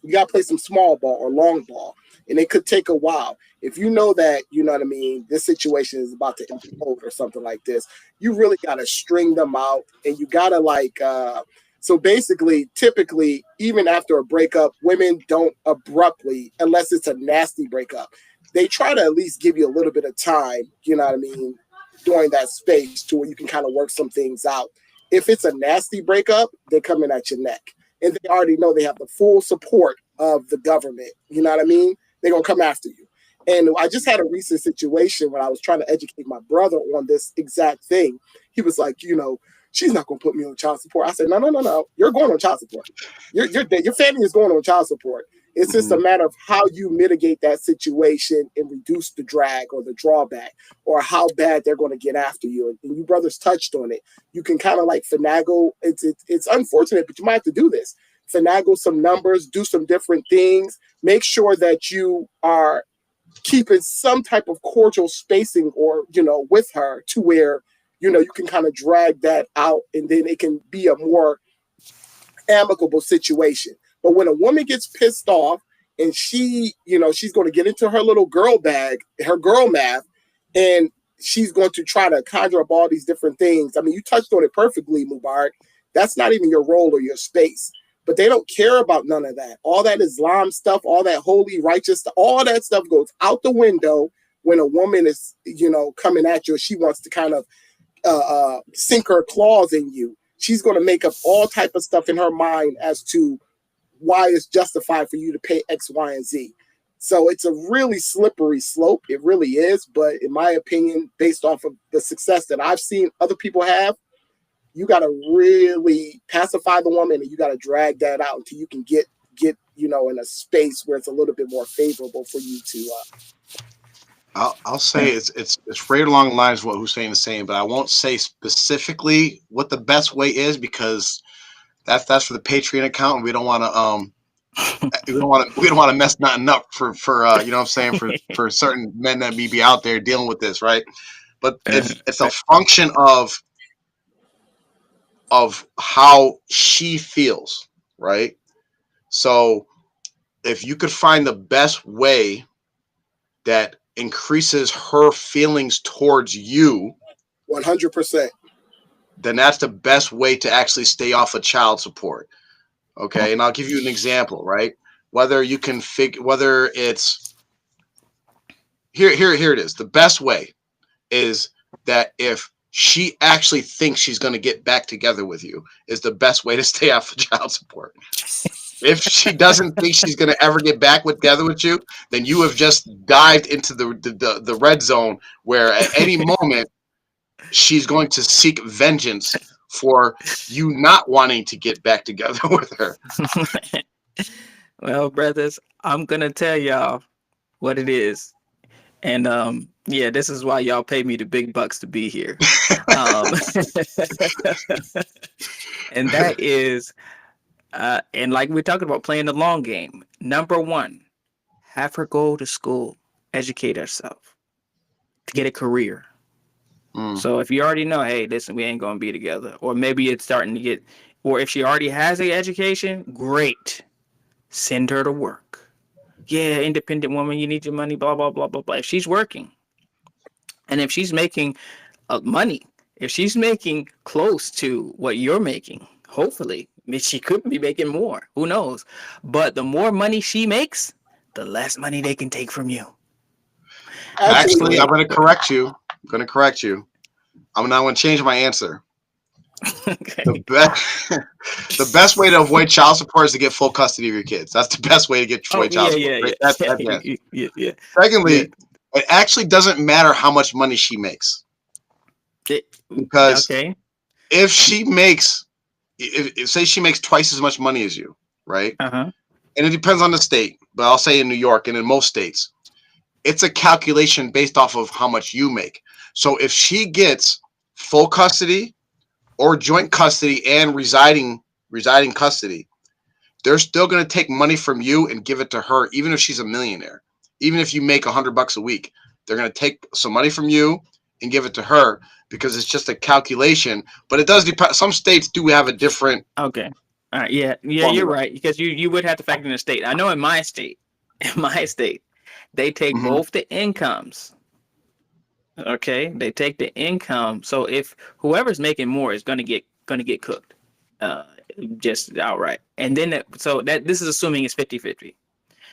You got to play some small ball or long ball, and it could take a while. If you know that, you know what I mean, this situation is about to implode or something like this, you really got to string them out, and you got to like. So basically, typically, even after a breakup, women don't abruptly, unless it's a nasty breakup, they try to at least give you a little bit of time, you know what I mean, during that space to where you can kind of work some things out. If it's a nasty breakup, they're coming at your neck. And they already know they have the full support of the government. You know what I mean? They're going to come after you. And I just had a recent situation when I was trying to educate my brother on this exact thing. He was like, she's not going to put me on child support. I said, no, no, no, no. You're going on child support. Your family is going on child support. It's just a Mhm. matter of how you mitigate that situation and reduce the drag or the drawback or how bad they're going to get after you. And you brothers touched on it. You can kind of like finagle. It's unfortunate, but you might have to do this. Finagle some numbers, do some different things. Make sure that you are keeping some type of cordial spacing or, with her to where, you can kind of drag that out and then it can be a more amicable situation. But when a woman gets pissed off and she's going to get into her little girl bag, her girl math, and she's going to try to conjure up all these different things. I mean, you touched on it perfectly, Mubarak. That's not even your role or your space. But they don't care about none of that. All that Islam stuff, all that holy righteous stuff, all that stuff goes out the window when a woman is, coming at you. She wants to kind of sink her claws in you. She's going to make up all type of stuff in her mind as to why it's justified for you to pay X, Y, and Z. So it's a really slippery slope. It really is. But in my opinion, based off of the success that I've seen other people have, you got to really pacify the woman and you got to drag that out until you can get in a space where it's a little bit more favorable for you to. I'll say it's right along the lines of what Hussein is saying, but I won't say specifically what the best way is because that's for the Patreon account, and we don't want to mess nothing up for you know what I'm saying, for certain men that may be out there dealing with this, right? But it's a function of how she feels, right? So if you could find the best way that increases her feelings towards you, 100%. then that's the best way to actually stay off of child support. Okay, and I'll give you an example, right? Whether you can figure whether it's here it is. The best way is that if she actually thinks she's going to get back together with you is the best way to stay off of child support. If she doesn't think she's going to ever get back together with you, then you have just dived into the red zone where at any moment she's going to seek vengeance for you not wanting to get back together with her. Well, brothers, I'm gonna tell y'all what it is. And yeah, this is why y'all pay me the big bucks to be here. Um and that is and like we're talking about playing the long game. Number one, have her go to school, educate herself to get a career. Mm, So if you already know, hey, listen, we ain't gonna be together, or maybe it's starting to get, or if she already has a education, great, send her to work. Yeah, independent woman, you need your money, blah blah blah blah blah. If she's working, and if she's making money, if she's making close to what you're making, hopefully, I mean, she could be making more. Who knows? But the more money she makes, the less money they can take from you. That's the Actually, actually, way. I'm going to correct you. I'm going to correct you. I'm not going to change my answer. The Okay. best, the best way to avoid child support is to get full custody of your kids. That's the best way to get Oh avoid child yeah, support. yeah, Right? yeah, That's the answer. yeah, yeah, yeah. Yeah. Secondly, it actually doesn't matter how much money she makes It- because okay. if she makes, if say she makes twice as much money as you, right? Uh-huh. And it depends on the state, but I'll say in New York and in most states, it's a calculation based off of how much you make. So if she gets full custody or joint custody and residing custody, they're still going to take money from you and give it to her, even if she's a millionaire. Even if you make $100 a week, they're going to take some money from you and give it to her because it's just a calculation. But it does depend. Some states do have a different Okay. All right. Yeah. Yeah, you're formula. right. Because you would have to factor in the state. I know in my state, in my state, they take Hmm. both the incomes. Okay. They take the income. So if whoever's making more is gonna get cooked. Uh just outright. And then so that this is assuming it's 50-50.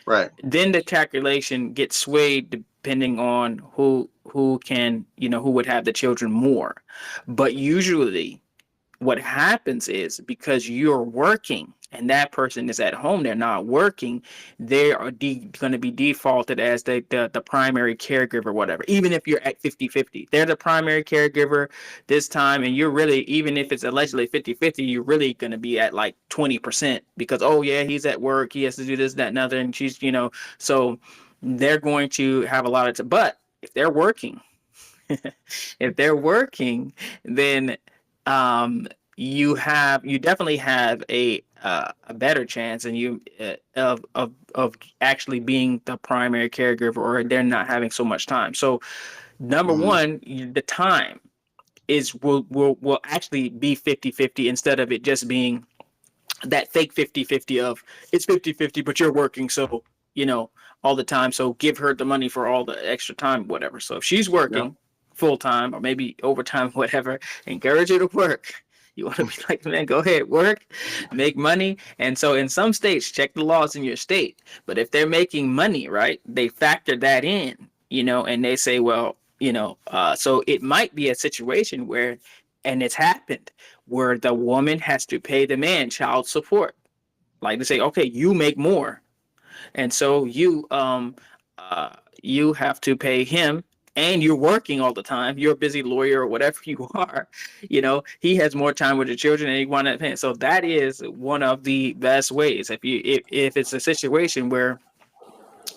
Right. Then the calculation gets swayed depending on who can, who would have the children more. But usually what happens is because you're working and that person is at home, they're not working, they are going to be defaulted as the primary caregiver, whatever. Even if you're at 50-50, they're the primary caregiver this time, and you're really, even if it's allegedly 50-50, you're really going to be at like 20% because, oh yeah, he's at work, he has to do this, that, and other, and she's, so they're going to have a lot of but if they're working, if they're working, then um, you definitely have a better chance, and you of actually being the primary caregiver, or they're not having so much time. So number Hmm. one, the time is will actually be 50-50 instead of it just being that fake 50-50 of it's 50-50 but you're working, so you know all the time, so give her the money for all the extra time, whatever. So if she's Yeah. working full time or maybe overtime, whatever, encourage her to work. You want to be like, man, go ahead, work, make money. And so in some states, check the laws in your state, but if they're making money, right, they factor that in, and they say, well, so it might be a situation where, and it's happened, where the woman has to pay the man child support. Like to say, okay, you make more, and so uh you have to pay him, and you're working all the time. You're a busy lawyer or whatever you are. He has more time with the children, and he want to pay. So that is one of the best ways. If it's a situation where,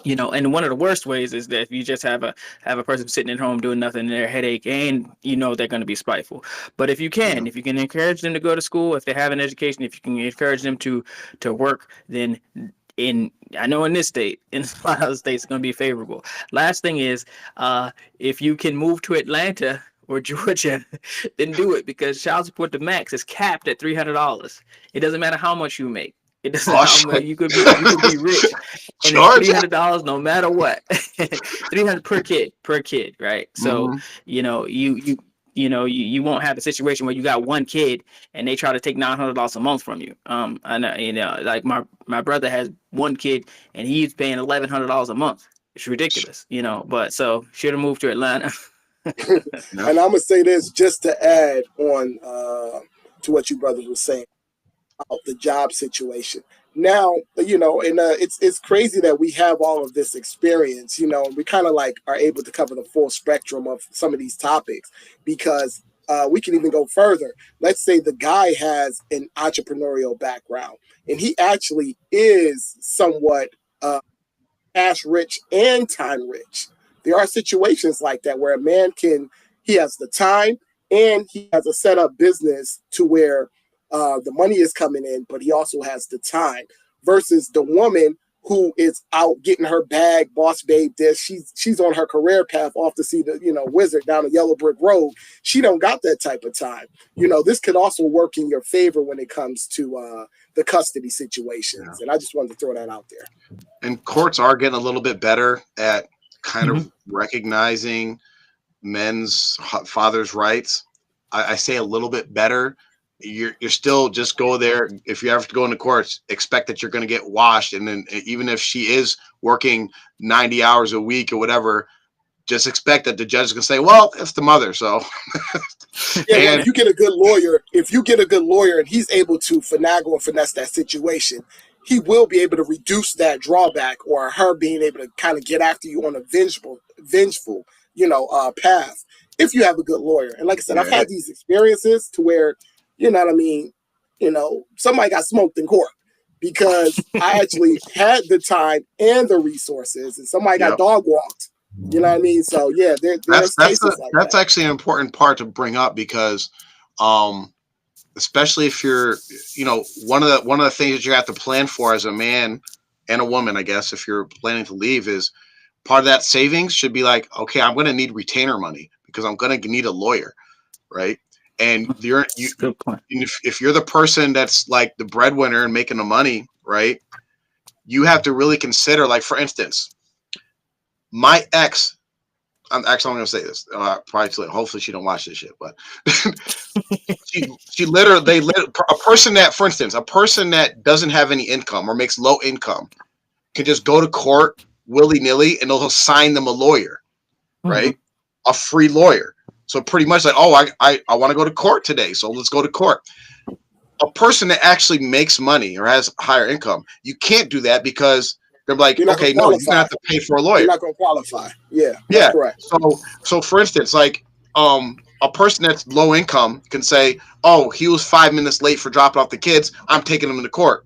and one of the worst ways is that if you just have a person sitting at home doing nothing, their headache, and they're going to be spiteful. But Yeah. if you can encourage them to go to school, if they have an education, if you can encourage them to work, then in I know in this state, in a lot of states, it's going to be favorable. Last thing is, if you can move to Atlanta or Georgia, then do it, because child support, the max is capped at $300. It doesn't matter how much you make. It doesn't Oh how much shit. you could be rich, and it's Georgia. $300 no matter what. 300 per kid, right? So Hmm. you won't have a situation where you got one kid and they try to take $900 a month from you. I know, like my brother has one kid and he's paying $1,100 a month. It's ridiculous, But so should have moved to Atlanta. Yeah. And I'm gonna say this just to add on to what you brothers were saying. the job situation. Now, and it's crazy that we have all of this experience. We kind of like are able to cover the full spectrum of some of these topics because we can even go further. Let's say the guy has an entrepreneurial background and he actually is somewhat cash rich and time rich. There are situations like that where a man he has the time and he has a set up business to where the money is coming in, but he also has the time versus the woman who is out getting her bag, boss babe this. She's on her career path off to see the, wizard down a yellow brick road. She don't got that type of time. This could also work in your favor when it comes to the custody situations. Yeah. And I just wanted to throw that out there. And courts are getting a little bit better at kind of recognizing men's fathers' rights. I say a little bit better. You're still just go there. If you have to go into courts, expect that you're going to get washed. And then even if she is working 90 hours a week or whatever, just expect that the judge is going to say, well, it's the mother. So if you get a good lawyer and he's able to finagle and finesse that situation, he will be able to reduce that drawback or her being able to kind of get after you on a vengeful, path if you have a good lawyer. And like I said, I've had these experiences to where, you know what I mean, somebody got smoked in court because I actually had the time and the resources and somebody got dog walked. You know what I mean? So yeah, that's actually an important part to bring up because especially if you're, one of the things that you have to plan for as a man and a woman, I guess, if you're planning to leave, is part of that savings should be like, okay, I'm going to need retainer money because I'm going to need a lawyer, right? And if you're the person that's like the breadwinner and making the money, right, you have to really consider, like, for instance, my ex, I'm going to say this, hopefully she don't watch this shit, but she literally, a person that doesn't have any income or makes low income can just go to court willy-nilly and they'll sign them a lawyer, right? A free lawyer. So pretty much like, oh, I want to go to court today, so let's go to court. A person that actually makes money or has higher income, you can't do that because they're like, okay, no, you're gonna have to pay for a lawyer. You're not gonna qualify. Yeah, that's correct. So for instance, like a person that's low income can say, oh, he was 5 minutes late for dropping off the kids, I'm taking him into court.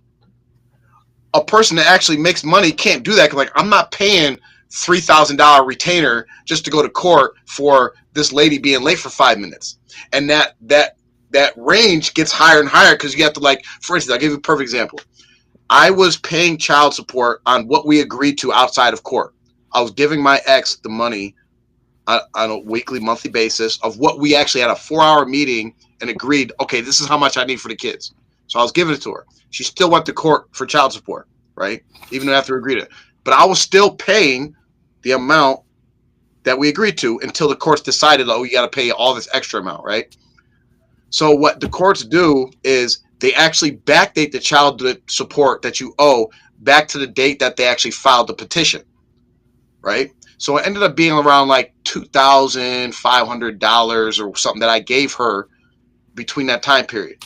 A person that actually makes money can't do that because, like, I'm not paying $3,000 retainer just to go to court for this lady being late for 5 minutes. And that range gets higher and higher because you have to, like, for instance, I'll give you a perfect example. I was paying child support on what we agreed to outside of court. I was giving my ex the money on a weekly, monthly basis of what we actually had a 4-hour meeting and agreed, okay, this is how much I need for the kids. So I was giving it to her. She still went to court for child support, right? Even after we agreed to it. But I was still paying the amount that we agreed to until the courts decided, oh, you got to pay all this extra amount, right? So what the courts do is they actually backdate the child support that you owe back to the date that they actually filed the petition, right? So it ended up being around like $2,500 or something that I gave her between that time period.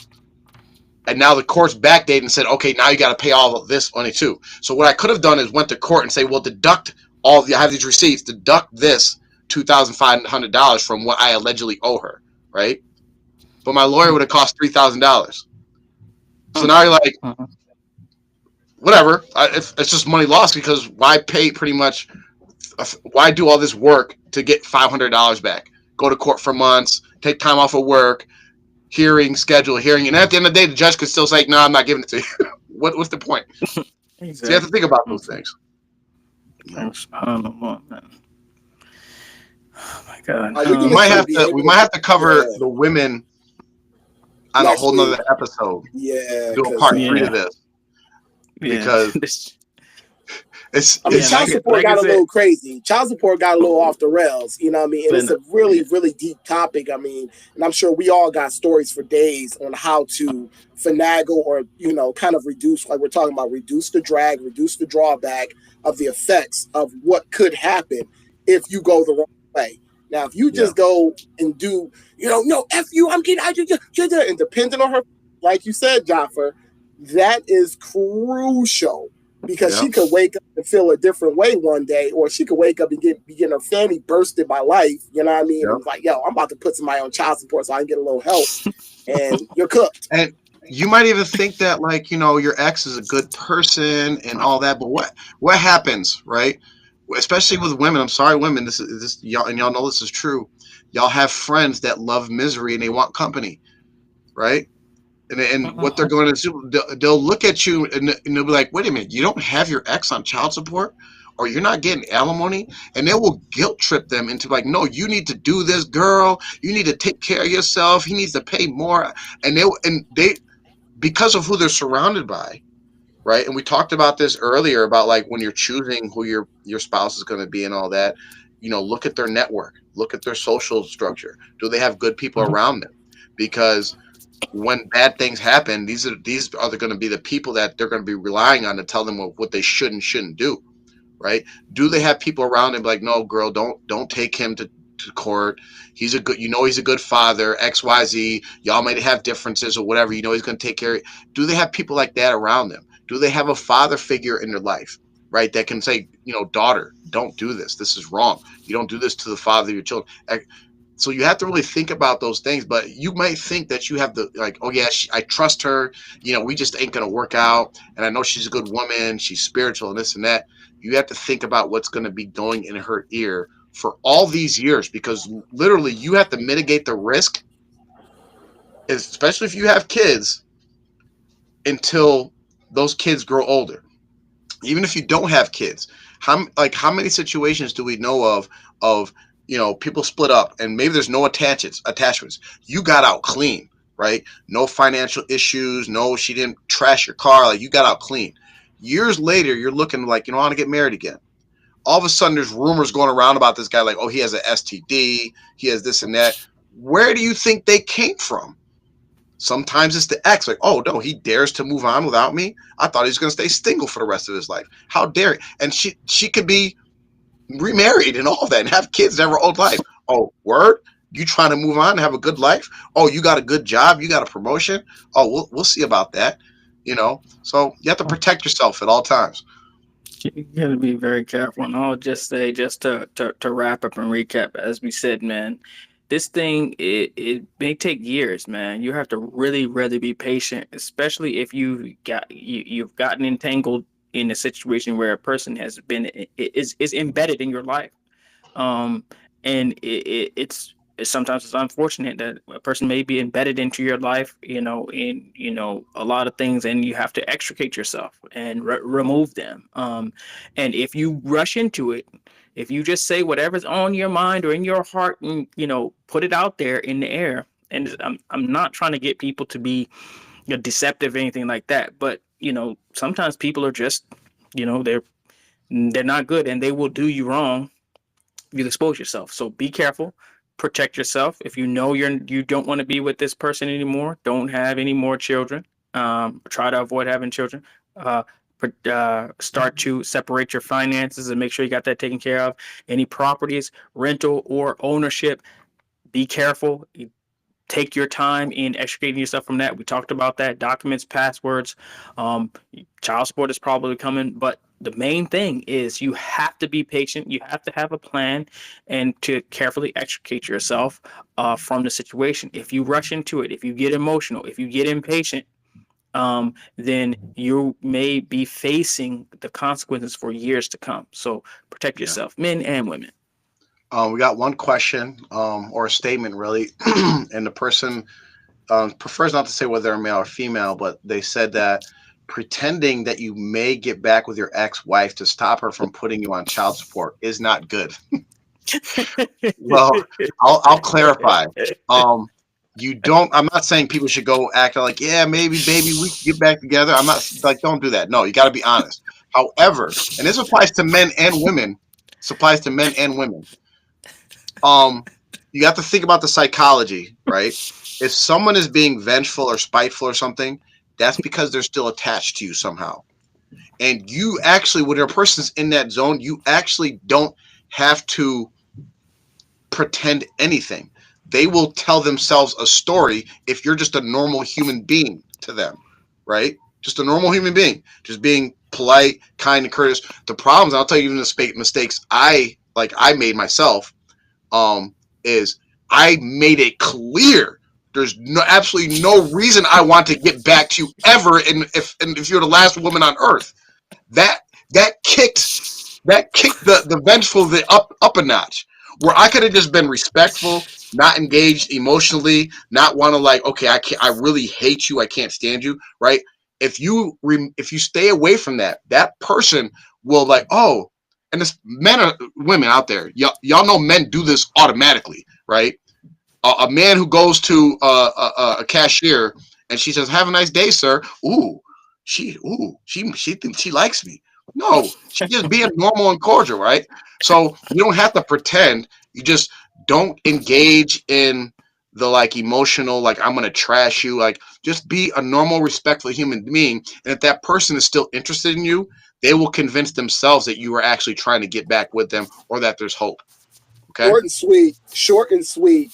And now the court's backdated and said, okay, now you got to pay all of this money too. So what I could have done is went to court and say, well, I have these receipts, deduct this $2,500 from what I allegedly owe her, right? But my lawyer would have cost $3,000. So now you're like, whatever. It's just money lost because why pay pretty much? Why do all this work to get $500 back? Go to court for months, take time off of work, schedule a hearing, and at the end of the day, the judge could still say, "No, I'm not giving it to you." What's the point? Exactly. So you have to think about those things. Oh my God! We might have to cover the women on a whole nother episode. Yeah, do a part 3 of this because child support got a little crazy. Child support got a little off the rails. You know what I mean? And it's a really, really deep topic. I mean, and I'm sure we all got stories for days on how to finagle or, kind of reduce, like we're talking about, reduce the drag, reduce the drawback of the effects of what could happen if you go the wrong way. Now, if you just go and do, no, F you, I'm getting out, and depending on her, like you said, Jaffer, That is crucial because Yeah. she could wake up and feel a different way one day, or she could wake up and begin her fanny bursted by life. You know what I mean? Yeah. And like, yo, I'm about to put somebody on child support so I can get a little help, and you're cooked. And you might even think that, like, your ex is a good person and all that, but what happens, right? Especially with women. I'm sorry, women. This y'all, and y'all know this is true. Y'all have friends that love misery and they want company, right? And what they're going to do, they'll look at you and they'll be like, wait a minute, you don't have your ex on child support, or you're not getting alimony, and they will guilt trip them into like, no, you need to do this, girl. You need to take care of yourself. He needs to pay more, and they because of who they're surrounded by, right? And we talked about this earlier about like when you're choosing who your spouse is going to be and all that. Look at their network, look at their social structure. Do they have good people around them? Because when bad things happen, these are going to be the people that they're going to be relying on to tell them what they should and shouldn't do, right? Do they have people around them like, no, girl, don't take him to court. He's a good father, XYZ. Y'all might have differences or whatever. He's going to take care of it. Do they have people like that around them? Do they have a father figure in their life, right? That can say, daughter, don't do this. This is wrong. You don't do this to the father of your children. So you have to really think about those things, but you might think that you have the like, oh yeah, I trust her. We just ain't gonna work out, and I know she's a good woman. She's spiritual and this and that. You have to think about what's going to be going in her ear for all these years, because literally you have to mitigate the risk, especially if you have kids, until those kids grow older. Even if you don't have kids, how many situations do we know of people split up and maybe there's no attachments. You got out clean, right? No financial issues, no, she didn't trash your car, like you got out clean. Years later you're looking like, I want to get married again. All of a sudden there's rumors going around about this guy, like, oh, he has an STD, he has this and that. Where do you think they came from? Sometimes it's the ex, like, oh no, he dares to move on without me. I thought he was going to stay single for the rest of his life. How dare he? And she could be remarried and all of that and have kids in her old life. Oh, word? You trying to move on and have a good life? Oh, you got a good job, you got a promotion. Oh, we'll see about that. So you have to protect yourself at all times. You gotta be very careful. And I'll just say, just to wrap up and recap, as we said, man, this thing, it may take years, man. You have to really, really be patient, especially if you've gotten entangled in a situation where a person has been is embedded in your life. um and sometimes it's unfortunate that a person may be embedded into your life, in a lot of things, and you have to extricate yourself and remove them. And if you rush into it, if you just say whatever's on your mind or in your heart, and put it out there in the air. And I'm not trying to get people to be deceptive or anything like that, but sometimes people are just, they're not good, and they will do you wrong. You expose yourself. So be careful, protect yourself. If you don't want to be with this person anymore, don't have any more children. Try to avoid having children. Uh, Start to separate your finances and make sure you got that taken care of. Any properties, rental or ownership, be careful. Take your time in extricating yourself from that. We talked about that. Documents, passwords, um, child support is probably coming, but the main thing is you have to be patient. You have to have a plan and to carefully extricate yourself from the situation. If you rush into it, if you get emotional, if you get impatient, then you may be facing the consequences for years to come. So protect Yeah. yourself, men and women. We got one question, or a statement, really, and the person prefers not to say whether they're male or female, but they said that pretending that you may get back with your ex-wife to stop her from putting you on child support is not good. Well, I'll clarify. Um, you don't. I'm not saying people should go act like, yeah, maybe, baby, we can get back together. I'm not like, don't do that. No, you got to be honest. However, and this applies to men and women. This applies to men and women. Um, you have to think about the psychology, right? If someone is being vengeful or spiteful or something, that's because they're still attached to you somehow. And you actually, when a person's in that zone, you actually don't have to pretend anything. They will tell themselves a story if you're just a normal human being to them, right? just a normal human being, just being polite, kind, and courteous. The problems, I'll tell you, even the mistakes I made myself, is I made it clear there's absolutely no reason I want to get back to you ever, and if you're the last woman on earth. That that kicked the vengeful up a notch, where I could have just been respectful, not engaged emotionally, not want to like, okay, I really hate you, I can't stand you, right? If you stay away from that person will like, oh, and this men or women out there, y'all know men do this automatically, right? A man who goes to a cashier and she says, "Have a nice day, sir." She thinks she likes me. No, she's just being normal and cordial, right? So you don't have to pretend. You just don't engage in the like emotional, like I'm gonna trash you. Like just be a normal, respectful human being. And if that person is still interested in you, they will convince themselves that you are actually trying to get back with them or that there's hope. Okay. Short and sweet. Short and sweet.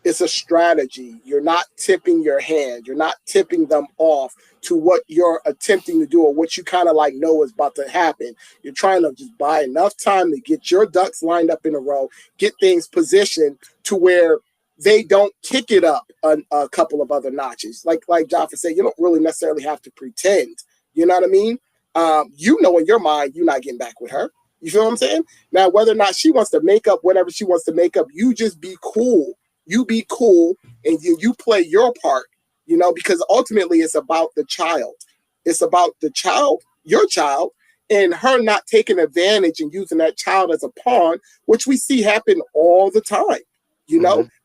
It's a strategy. You're not tipping your hand. You're not tipping them off to what you're attempting to do or what you kind of like know is about to happen. You're trying to just buy enough time to get your ducks lined up in a row, get things positioned to where they don't kick it up a couple of other notches. Like Jaffa said, you don't really necessarily have to pretend. You know what I mean? You know in your mind you're not getting back with her. You feel what I'm saying? Now, whether or not she wants to make up whatever she wants to make up, you just be cool. You be cool and you play your part, because ultimately it's about the child. It's about the child, your child, and her not taking advantage and using that child as a pawn, which we see happen all the time.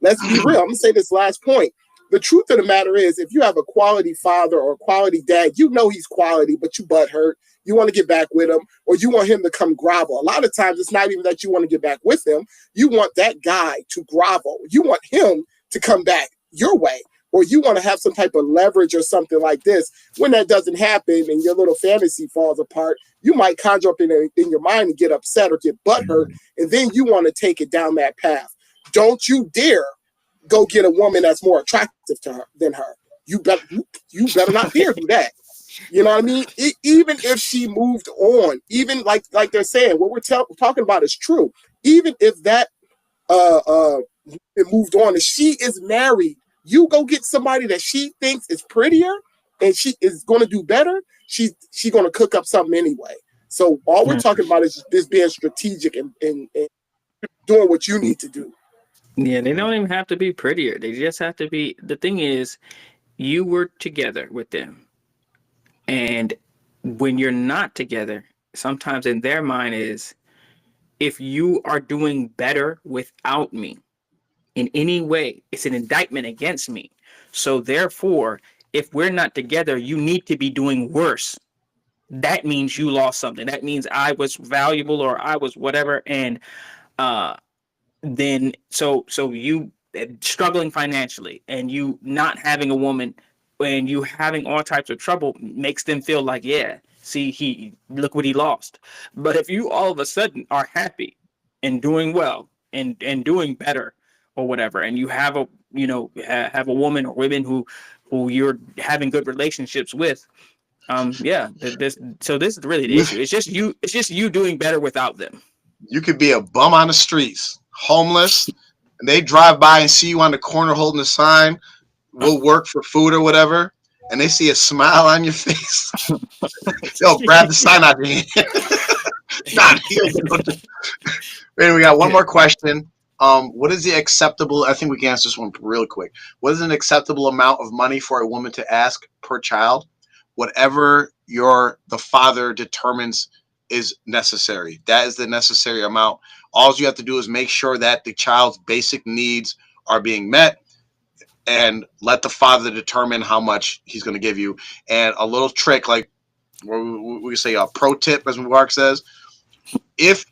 Let's be real. I'm going to say this last point. The truth of the matter is, if you have a quality father or a quality dad, he's quality, but you butthurt. You want to get back with him, or you want him to come grovel. A lot of times, it's not even that you want to get back with him. You want that guy to grovel. You want him to come back your way, or you want to have some type of leverage or something like this. When that doesn't happen and your little fantasy falls apart, you might conjure up in your mind and get upset or get butthurt, and then you want to take it down that path. Don't you dare go get a woman that's more attractive to her than her. You better not dare do that. You know what I mean? Even if she moved on, even like they're saying, what we're talking about is true. Even if that it moved on and she is married, you go get somebody that she thinks is prettier and she is going to do better. She's going to cook up something anyway. So all we're talking about is this being strategic and doing what you need to do. Yeah, they don't even have to be prettier. They just have to be. The thing is, you were together with them. And when you're not together, sometimes in their mind is, if you are doing better without me in any way, it's an indictment against me. So therefore, if we're not together, you need to be doing worse. That means you lost something. That means I was valuable or I was whatever. And then so you struggling financially and you not having a woman and you having all types of trouble makes them feel like, yeah, see, he look what he lost. But if you all of a sudden are happy and doing well and doing better or whatever, and you have a have a woman or women who you're having good relationships with, this is really the issue. It's just you doing better without them. You could be a bum on the streets, homeless, and they drive by and see you on the corner holding a sign, "We'll work for food" or whatever, and they see a smile on your face. They'll grab the sign out of your hand. Anyway, we got one more question. What is the acceptable? I think we can answer this one real quick. What is an acceptable amount of money for a woman to ask per child? Whatever the father determines is necessary. That is the necessary amount. All you have to do is make sure that the child's basic needs are being met, and let the father determine how much he's going to give you. And a little trick, like we say a pro tip, as Mark says, if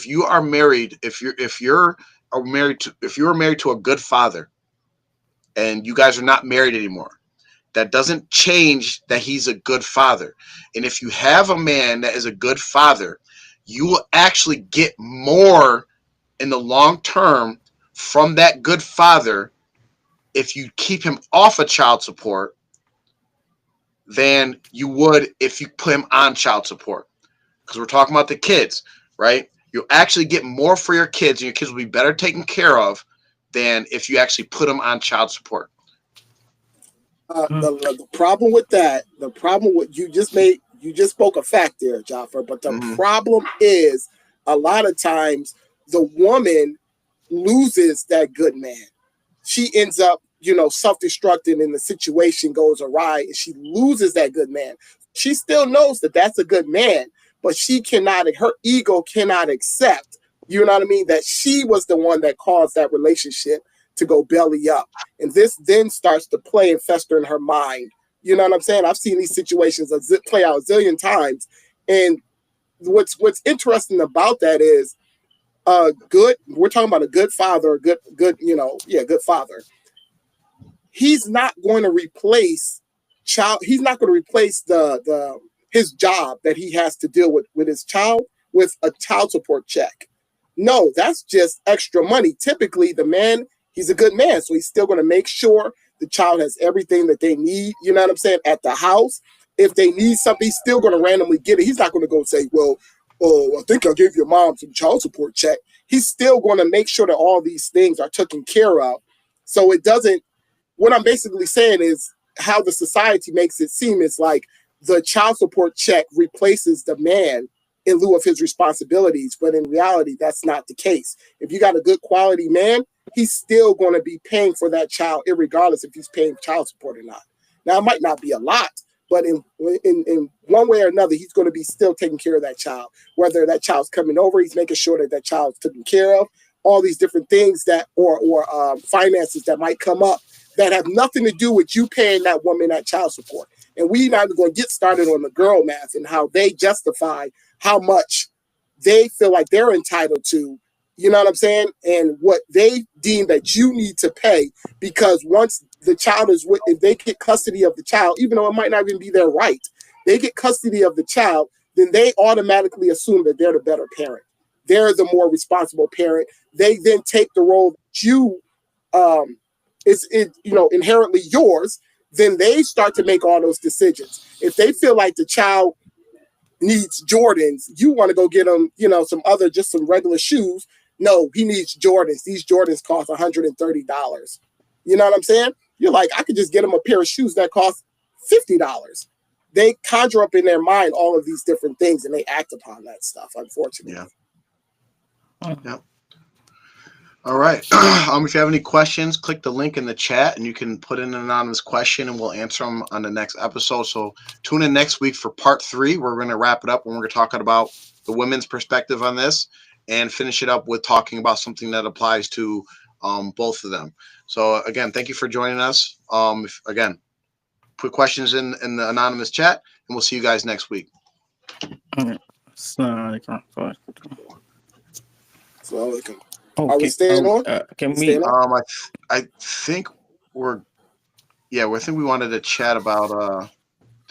you are married, if you're married to a good father, and you guys are not married anymore, that doesn't change that he's a good father. And if you have a man that is a good father, you will actually get more in the long term from that good father if you keep him off of child support than you would if you put him on child support. Because we're talking about the kids, right? You'll actually get more for your kids, and your kids will be better taken care of than if you actually put them on child support. The problem with that, the problem with you just spoke a fact there, Jaffer. But the problem is a lot of times the woman loses that good man. She ends up, self-destructing, and the situation goes awry, and she loses that good man. She still knows that that's a good man, but her ego cannot accept, you know what I mean, that she was the one that caused that relationship to go belly up. And this then starts to play and fester in her mind. You know what I'm saying? I've seen these situations play out a zillion times. And what's interesting about that is we're talking about a good father, good father. He's not going to replace he's not going to replace his job that he has to deal with his child with a child support check. No, that's just extra money. Typically, the man, he's a good man, so he's still going to make sure the child has everything that they need, you know what I'm saying, at the house. If they need something, he's still going to randomly get it. He's not going to go say, well, I think I'll give your mom some child support check. He's still going to make sure that all these things are taken care of. So it doesn't, what I'm basically saying is how the society makes it seem is like the child support check replaces the man in lieu of his responsibilities. But in reality, that's not the case. If you got a good quality man, he's still going to be paying for that child, irregardless if he's paying child support or not. Now, it might not be a lot, but in one way or another, he's going to be still taking care of that child. Whether that child's coming over, he's making sure that that child's taken care of. All these different things that, or finances that might come up that have nothing to do with you paying that woman that child support. And we're not even going to get started on the girl math and how they justify how much they feel like they're entitled to, you know what I'm saying? And what they deem that you need to pay, because once the child if they get custody of the child, even though it might not even be their right, they get custody of the child, then they automatically assume that they're the better parent. They're the more responsible parent. They then take the role that you, inherently yours. Then they start to make all those decisions. If they feel like the child needs Jordans, you want to go get him, some regular shoes. No, he needs Jordans. These Jordans cost $130. You know what I'm saying? You're like, I could just get him a pair of shoes that cost $50. They conjure up in their mind all of these different things, and they act upon that stuff, unfortunately. Yeah. All right. If you have any questions, click the link in the chat, and you can put in an anonymous question, and we'll answer them on the next episode. So tune in next week for part 3. We're going to wrap it up, and we're going to talk about the women's perspective on this, and finish it up with talking about something that applies to both of them. So again, thank you for joining us. Again, put questions in the anonymous chat, and we'll see you guys next week. Assalamualaikum. Oh, Are we staying on? Can we? I think I think we wanted to chat about